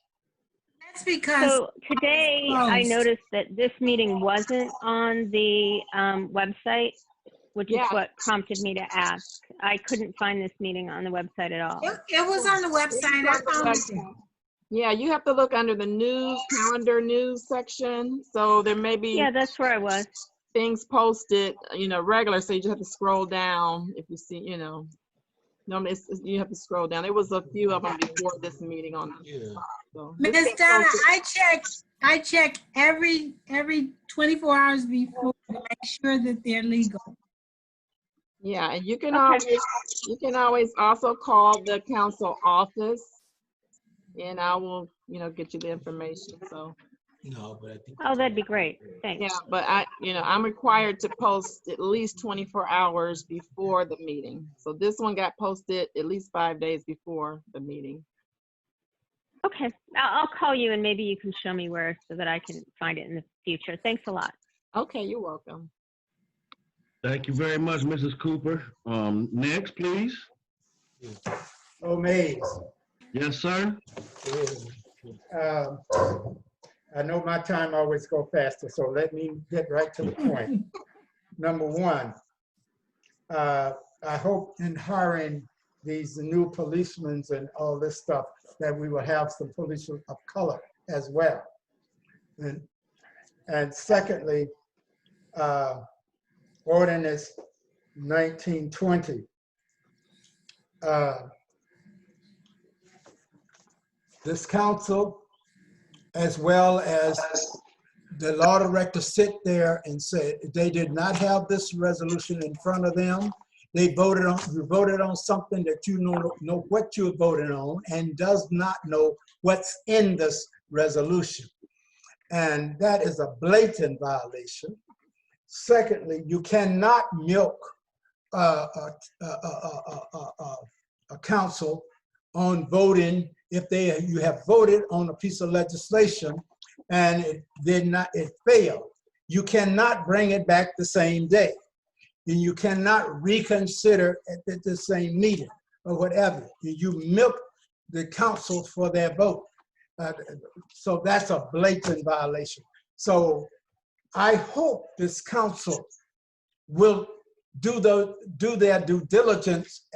That's because. So today I noticed that this meeting wasn't on the website. which Yeah. is what prompted me to ask. I couldn't find this meeting on the website at all. It was on the website. I found it. Yeah, you have to look under the news, calendar news section. So there may be Yeah, that's where I was. things posted, regular. So you just have to scroll down if you see, normally you have to scroll down. There was a few of them before this meeting on. So Ms. Donna, I check every 24 hours before to make sure that they're legal. Yeah, and you can always also call the council office, and I will, get you the information. So. No, but I think. Oh, that'd be great. Thanks. Yeah, but I'm required to post at least 24 hours before the meeting. So this one got posted at least 5 days before the meeting. Okay, I'll call you and maybe you can show me where so that I can find it in the future. Thanks a lot. Okay, you're welcome. Thank you very much, Mrs. Cooper. Next, please. Oh, Mays. Yes, sir. I know my time always go faster, so let me get right to the point. Number one, I hope in hiring these new policemen and all this stuff that we will have some police of color as well. And secondly, ordinance 1920. This council, as well as the law director, sit there and said they did not have this resolution in front of them. They voted on something that you know what you're voting on and does not know what's in this resolution. And that is a blatant violation. Secondly, you cannot milk a council on voting if you have voted on a piece of legislation and it failed. You cannot bring it back the same day. And you cannot reconsider at the same meeting or whatever. You milk the council for their vote. So that's a blatant violation. So I hope this council will do their due diligence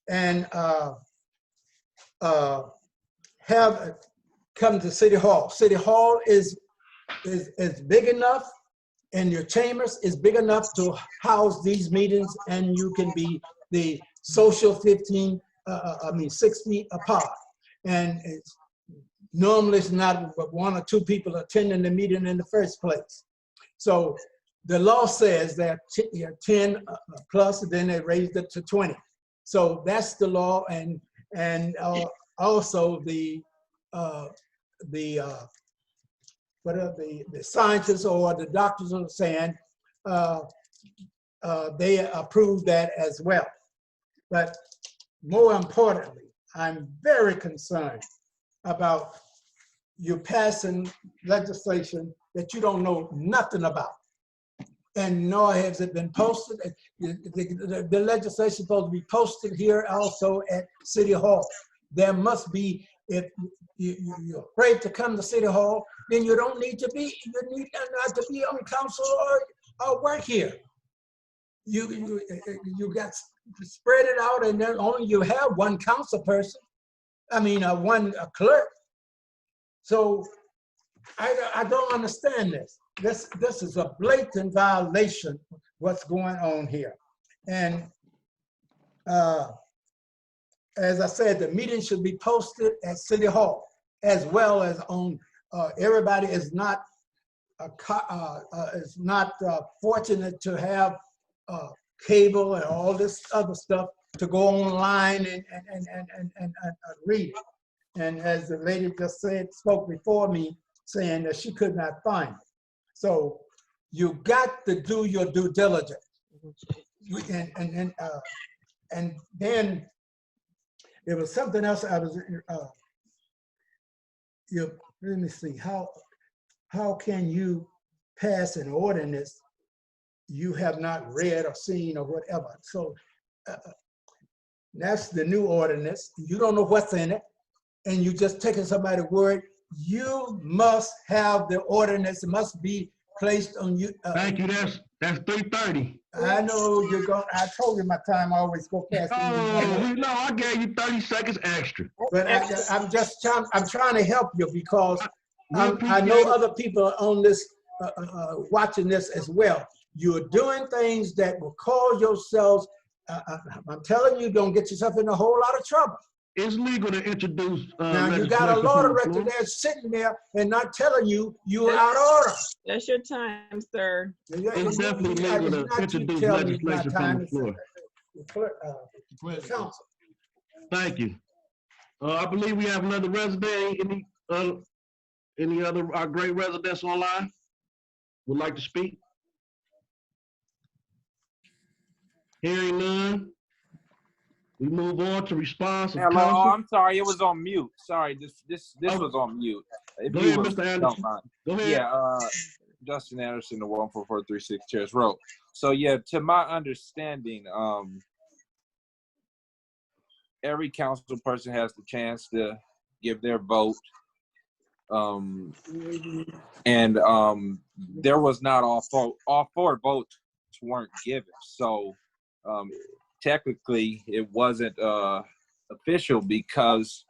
and have come to City Hall. City Hall is big enough, and your chambers is big enough to house these meetings, and you can be the social 6 feet apart. And normally it's not but 1 or 2 people attending the meeting in the first place. So the law says that 10 plus, then they raised it to 20. So that's the law, and also the scientists or the doctors are saying they approve that as well. But more importantly, I'm very concerned about you passing legislation that you don't know nothing about. And nor has it been posted. The legislation is supposed to be posted here also at City Hall. There must be, if you're afraid to come to City Hall, then you don't need to be, you need not to be on council or work here. You got to spread it out, and then only you have one council person. I mean, one clerk. So I don't understand this. This is a blatant violation of what's going on here. And as I said, the meeting should be posted at City Hall, as well as on, everybody is not fortunate to have cable and all this other stuff to go online and read it. And as the lady just spoke before me, saying that she could not find it. So you got to do your due diligence. And then there was something else I was, let me see, how can you pass an ordinance you have not read or seen or whatever? So that's the new ordinance. You don't know what's in it, and you just taking somebody's word. You must have the ordinance. It must be placed on you. Thank you. That's 3:30. I know you're going, I told you my time always go past. Oh, no, I gave you 30 seconds extra. But I'm just trying, I'm trying to help you because We I appreciate know it. other people are on this, watching this as well. You're doing things that will cause yourselves, I'm telling you, don't get yourself in a whole lot of trouble. It's legal to introduce. Now, you got a law director there sitting there and not telling you you're out of order. That's your time, sir. It's definitely legal to introduce legislation from the floor. Council. Thank you. I believe we have another resident. Any other our great residents online would like to speak? Hearing none. We move on to response of Hello, council. I'm sorry, it was on mute. Sorry, this was on mute. If Go you ahead, would- Mr. Anderson. don't mind. Go ahead. Yeah, Justin Anderson, the 14436 Chairs Road. So yeah, to my understanding, every council person has the chance to give their vote. And there was not all four votes weren't given. So technically it wasn't official because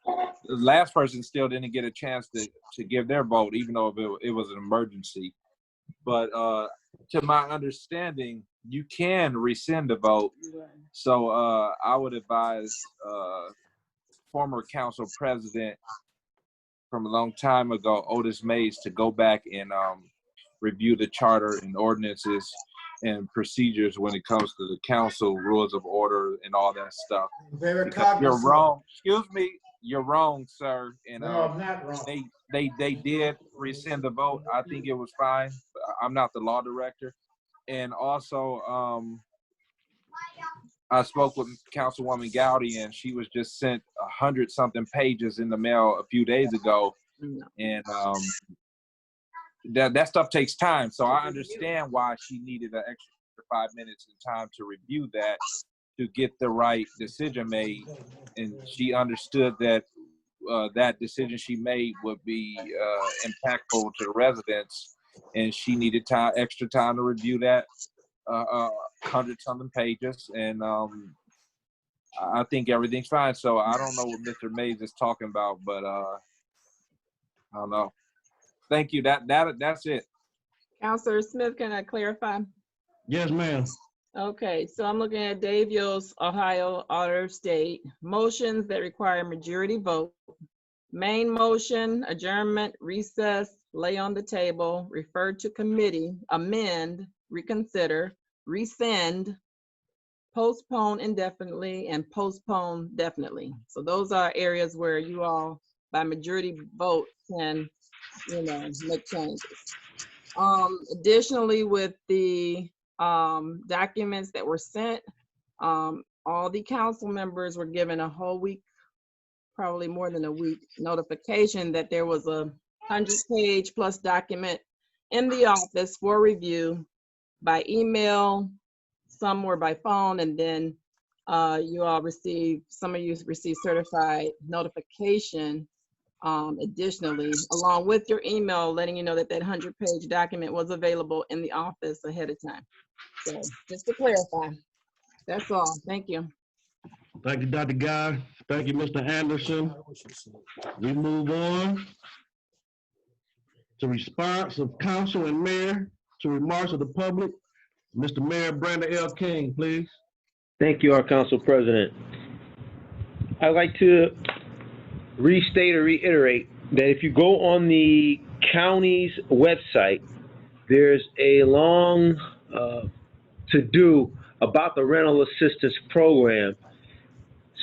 the last person still didn't get a chance to give their vote, even though it was an emergency. But to my understanding, you can rescind the vote. So I would advise former council president from a long time ago, Otis Mays, to go back and review the charter and ordinances and procedures when it comes to the council rules of order and all that stuff. Very Because cognizant. you're wrong. Excuse me, you're wrong, sir. And No, I'm not wrong. they did rescind the vote. I think it was fine. I'm not the law director. And also, I spoke with Councilwoman Gowdy, and she was just sent 100-something pages in the mail a few days ago, and that stuff takes time. So I understand why she needed an extra 5 minutes of time to review that to get the right decision made, and she understood that that decision she made would be impactful to the residents, and she needed extra time to review that 100-something pages, and I think everything's fine. So I don't know what Mr. Mays is talking about, but I don't know. Thank you. That's it. Counselor Smith, can I clarify? Yes, ma'am. Okay, so I'm looking at Dave Yost, Ohio Auditor State. Motions that require majority vote. Main motion, adjournment, recess, lay on the table, refer to committee, amend, reconsider, rescind, postpone indefinitely, and postpone definitely. So those are areas where you all, by majority vote, can, make changes. Additionally, with the documents that were sent, all the council members were given a whole week, probably more than a week, notification that there was a 100-page plus document in the office for review by email, some were by phone, and then some of you received certified notification additionally, along with your email, letting you know that that 100-page document was available in the office ahead of time. So just to clarify, that's all. Thank you. Thank you, Dr. Guy. Thank you, Mr. Anderson. We move on to response of council and mayor to remarks of the public. Mr. Mayor Brandon L. King, please. Thank you, our council president. I'd like to restate or reiterate that if you go on the county's website, there's a long to-do about the rental assistance program.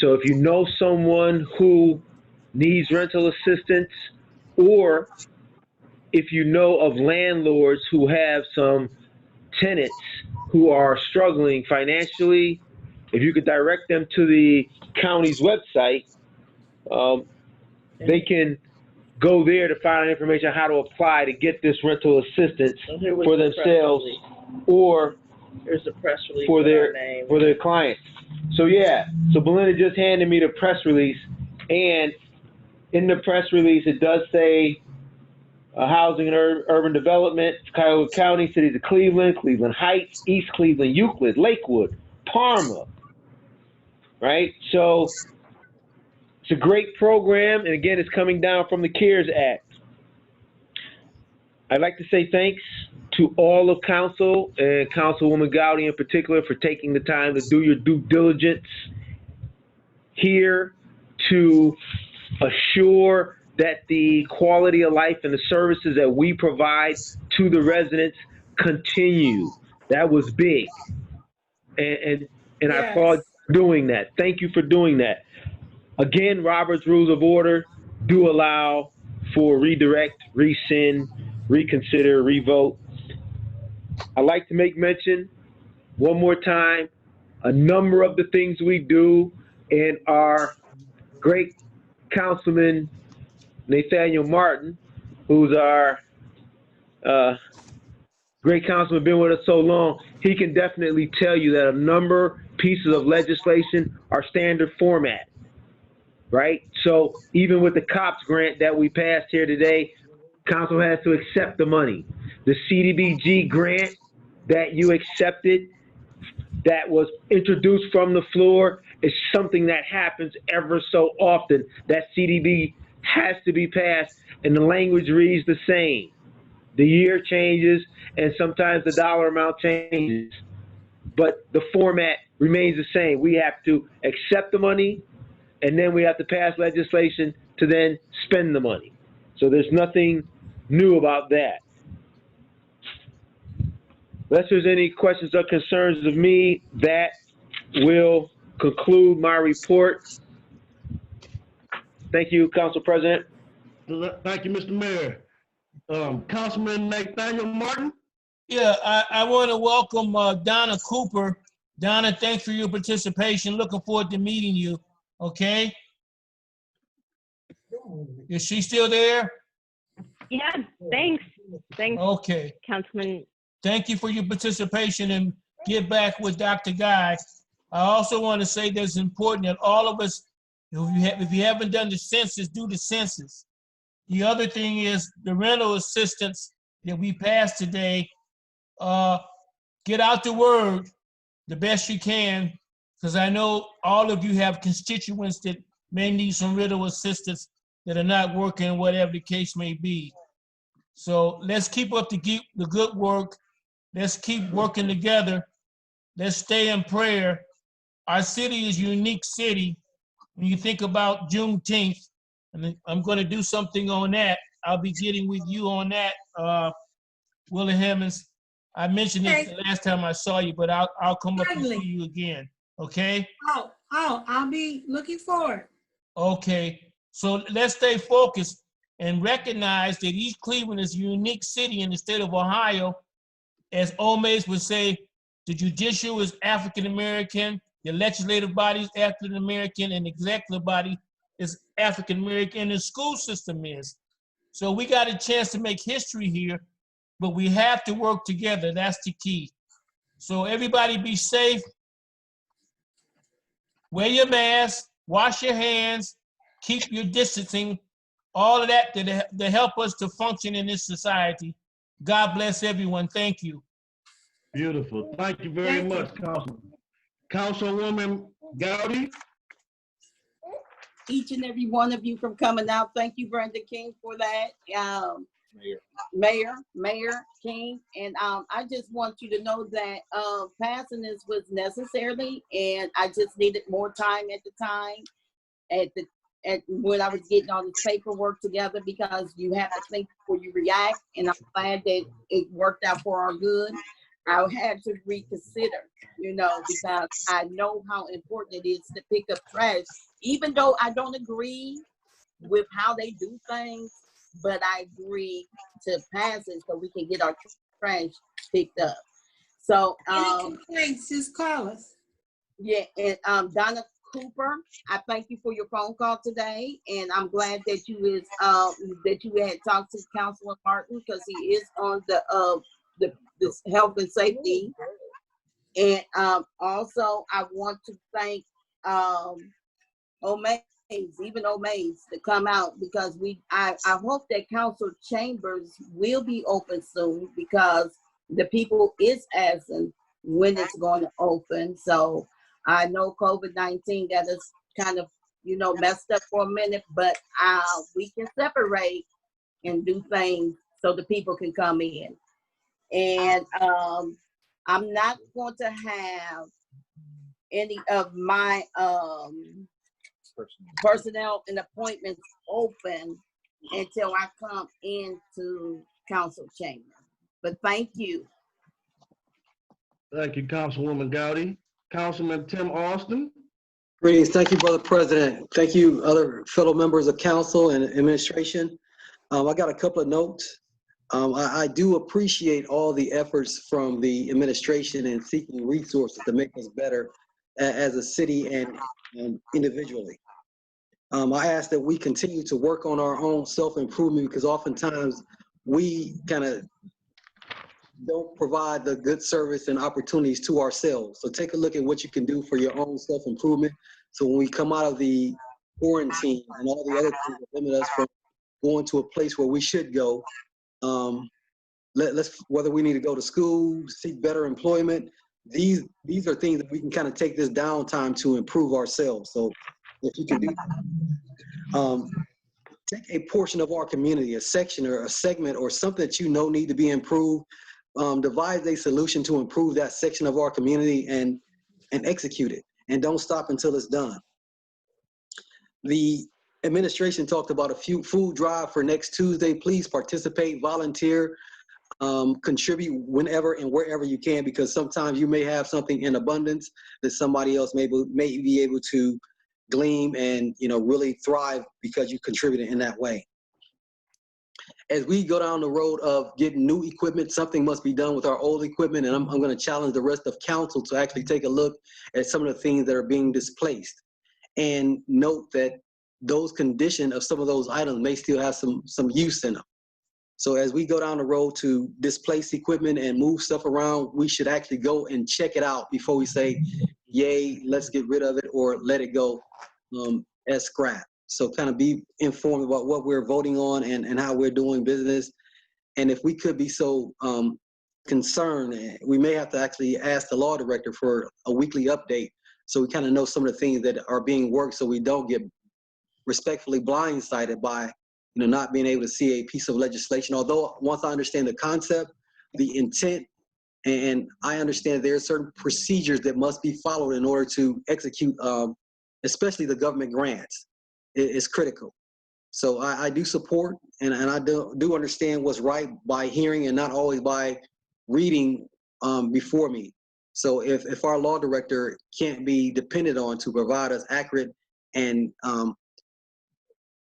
So if you know someone who needs rental assistance, or if you know of landlords who have some tenants who are struggling financially, if you could direct them to the county's website, they can go there to find out information on how to apply to get this rental assistance for themselves or There's a press release for with their our name. for their clients. So yeah, so Belinda just handed me the press release, and in the press release it does say Housing and Urban Development, Cuyahoga County, cities of Cleveland, Cleveland Heights, East Cleveland, Euclid, Lakewood, Parma, right? So it's a great program, and again, it's coming down from the CARES Act. I'd like to say thanks to all of council and Councilwoman Gowdy in particular for taking the time to do your due diligence here to assure that the quality of life and the services that we provide to the residents continue. That was big. And I applaud you for doing that. Thank you for doing that. Again, Robert's Rules of Order do allow for redirect, rescind, reconsider, revote. I'd like to make mention one more time, a number of the things we do, and our great Councilman Nathaniel Martin, who's our great councilman, been with us so long, he can definitely tell you that a number pieces of legislation are standard format, right? So even with the COPS grant that we passed here today, council has to accept the money. The CDBG grant that you accepted, that was introduced from the floor, is something that happens ever so often. That CDB has to be passed, and the language reads the same. The year changes, and sometimes the dollar amount changes, but the format remains the same. We have to accept the money, and then we have to pass legislation to then spend the money. So there's nothing new about that. Unless there's any questions or concerns of me, that will conclude my report. Thank you, Council President. Thank you, Mr. Mayor. Councilman Nathaniel Martin? Yeah, I want to welcome Donna Cooper. Donna, thanks for your participation. Looking forward to meeting you, okay? Is she still there? Yeah, thanks. Thanks, Okay. Councilman. Thank you for your participation, and get back with Dr. Guy. I also want to say that it's important that all of us, if you haven't done the census, do the census. The other thing is the rental assistance that we passed today. Get out the word the best you can, because I know all of you have constituents that may need some rental assistance that are not working, whatever the case may be. So let's keep up the good work. Let's keep working together. Let's stay in prayer. Our city is a unique city. When you think about Juneteenth, and I'm going to do something on that. I'll be getting with you on that, Willie Hemmings. I mentioned it the last time I saw you, but I'll come up and see you again. Okay? Oh, I'll be looking forward. Okay. So let's stay focused and recognize that East Cleveland is a unique city in the state of Ohio. As Omaze would say, the judicial is African American, the legislative body is African American, and the executive body is African American, and the school system is. So we got a chance to make history here, but we have to work together. That's the key. So everybody be safe. Wear your mask, wash your hands, keep your distancing, all of that to help us to function in this society. God bless everyone. Thank you. Beautiful. Thank you very much, Councilwoman Gowdy. Each and every one of you from coming out. Thank you, Brenda King, for that. Mayor King. And I just want you to know that passing this was necessary, and I just needed more time at the time, when I was getting all this paperwork together, because you have to think before you react, and I'm glad that it worked out for our good. I had to reconsider, because I know how important it is to pick up trash, even though I don't agree with how they do things, but I agree to pass it so we can get our trash picked up. So, any complaints, just call us. Yeah, and Donna Cooper, I thank you for your phone call today, and I'm glad that you had talked to Councilman Martin, because he is on the health and safety. And also I want to thank Omaze even O'May's to come out because I hope that council chambers will be open soon because the people is asking when it's going to open. So I know COVID-19 got us kind of, messed up for a minute, but we can separate and do things so the people can come in. And I'm not going to have any of my personnel and appointments open until I come into council chamber. But thank you. Thank you, Councilwoman Gowdy. Councilman Tim Austin. Greetings. Thank you, Brother President. Thank you, other fellow members of council and administration. I got a couple of notes. I do appreciate all the efforts from the administration in seeking resources to make us better as a city and individually. I ask that we continue to work on our own self-improvement because oftentimes we kind of don't provide the good service and opportunities to ourselves. So take a look at what you can do for your own self-improvement. So when we come out of the quarantine and all the other things that limit us from going to a place where we should go, let's whether we need to go to school, seek better employment, these are things that we can kind of take this downtime to improve ourselves. So if you can do that, take a portion of our community, a section or a segment or something that need to be improved, devise a solution to improve that section of our community and execute it. And don't stop until it's done. The administration talked about a food drive for next Tuesday. Please participate, volunteer, contribute whenever and wherever you can, because sometimes you may have something in abundance that somebody else may be able to glean and really thrive because you contributed in that way. As we go down the road of getting new equipment, something must be done with our old equipment, and I'm going to challenge the rest of council to actually take a look at some of the things that are being displaced and note that those condition of some of those items may still have some use in them. So as we go down the road to displace equipment and move stuff around, we should actually go and check it out before we say, yay, let's get rid of it or let it go as scrap. So kind of be informed about what we're voting on and how we're doing business. And if we could be so concerned, we may have to actually ask the law director for a weekly update so we kind of know some of the things that are being worked so we don't get respectfully blindsided by not being able to see a piece of legislation. Although once I understand the concept, the intent, and I understand there are certain procedures that must be followed in order to execute, especially the government grants, is critical. So I do support and I do understand what's right by hearing and not always by reading before me. So if our law director can't be depended on to provide us accurate and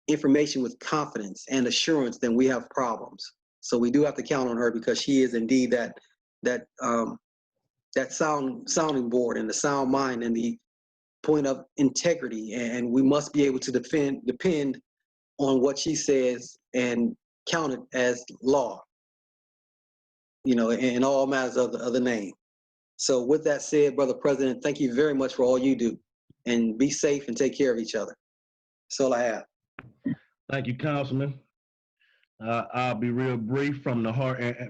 information with confidence and assurance, then we have problems. So we do have to count on her because she is indeed that sounding board and the sound mind and the point of integrity. And we must be able to depend on what she says and count it as law, in all matters of the name. So with that said, Brother President, thank you very much for all you do, and be safe and take care of each other. That's all I have. Thank you, Councilman. I'll be real brief from the heart. I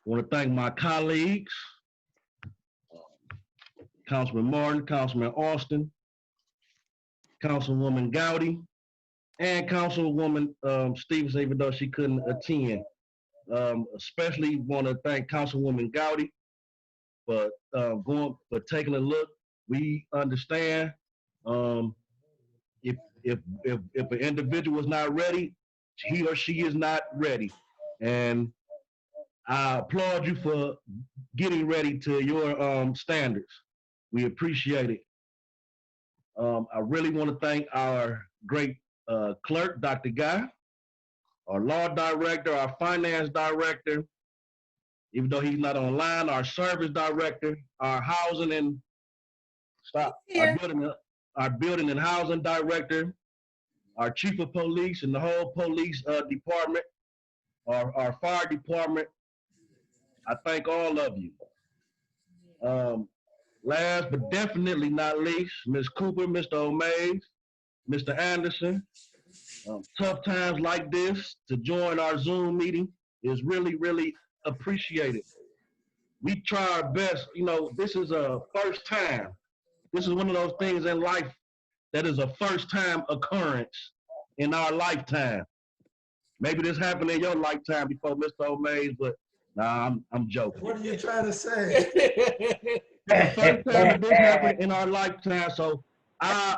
want to thank my colleagues, Councilman Martin, Councilman Austin, Councilwoman Gowdy, and Councilwoman Stevens, even though she couldn't attend. Especially want to thank Councilwoman Gowdy for taking a look. We understand if an individual is not ready, he or she is not ready. And I applaud you for getting ready to your standards. We appreciate it. I really want to thank our great clerk, Dr. Guy, our law director, our finance director, even though he's not online, our service director, our housing and our building and housing director, our chief of police and the whole police department, our fire department. I thank all of you. last but definitely not least, Ms. Cooper, Mr. O'Mays, Mr. Anderson. Tough times like this, to join our Zoom meeting is really, really appreciated. We try our best. You know, this is a first time. This is one of those things in life that is a first time occurrence in our lifetime. Maybe this happened in your lifetime before, Mr. O'Mays, but nah, I'm joking. What are you trying to say? It's the first time that this happened in our lifetime. So I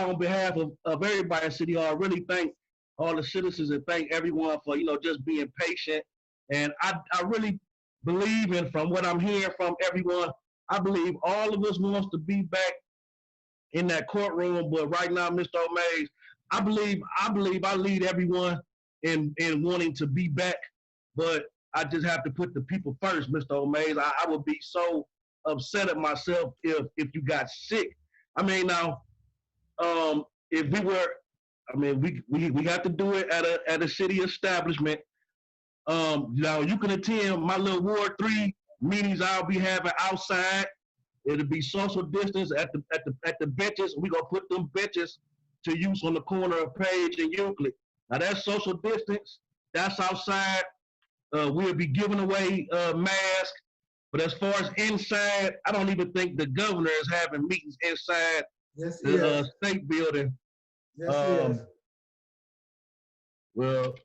on behalf of everybody in City Hall, really thank all the citizens and thank everyone for, you know, just being patient. And I really believe, and from what I'm hearing from everyone, I believe all of us wants to be back in that courtroom. But right now, Mr. O'Mays, I believe I lead everyone in wanting to be back. But I just have to put the people first, Mr. O'Mays. I would be so upset at myself if you got sick. I mean, now, if we were, I mean, we have to do it at a city establishment. Now you can attend my little Ward 3 meetings I'll be having outside. It'll be social distance at the benches. We're gonna put them benches to use on the corner of Page and Euclid. Now that's social distance. That's outside. We'll be giving away masks. But as far as inside, I don't even think the governor is having meetings inside the state building. Yes, he is. Well,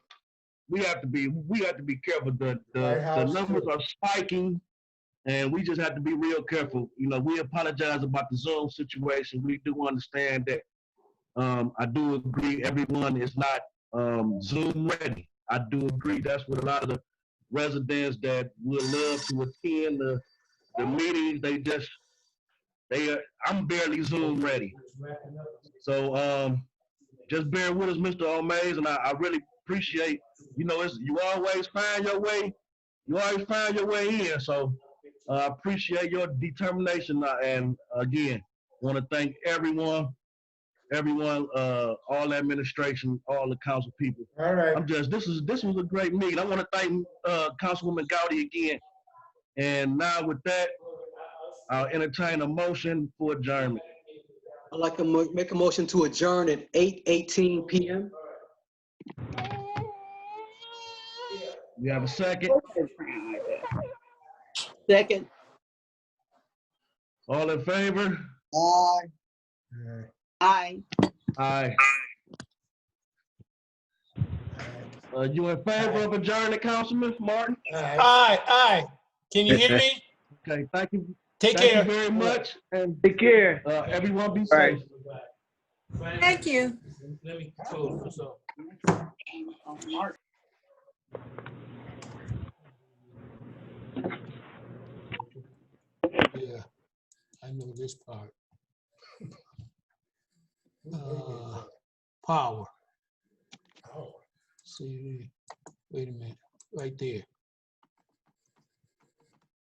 we have to be careful. The numbers are spiking, and we just have to be real careful. You know, we apologize about the Zoom situation. We do understand that. I do agree everyone is not Zoom ready. I do agree that's what a lot of the residents that would love to attend the meetings, I'm barely Zoom ready. So just bear with us, Mr. O'Mays, and I really appreciate, you know, you always find your way in. So I appreciate your determination, and again, want to thank everyone, all the administration, all the council people. All right. This was a great meeting. I want to thank Councilwoman Gowdy again. And now with that, I'll entertain a motion for adjournment. I'd like to make a motion to adjourn at 8:18 p.m. You have a second? Second. All in favor? Aye. Aye. Aye. You in favor of adjourning, Councilman Martin? Aye. Can you hear me? Okay, thank you. Take Thank care. you very much. And Take care. Everyone be Right. safe. Thank you. Let me close this up. Yeah, I know this part. Power. See, wait a minute, right there.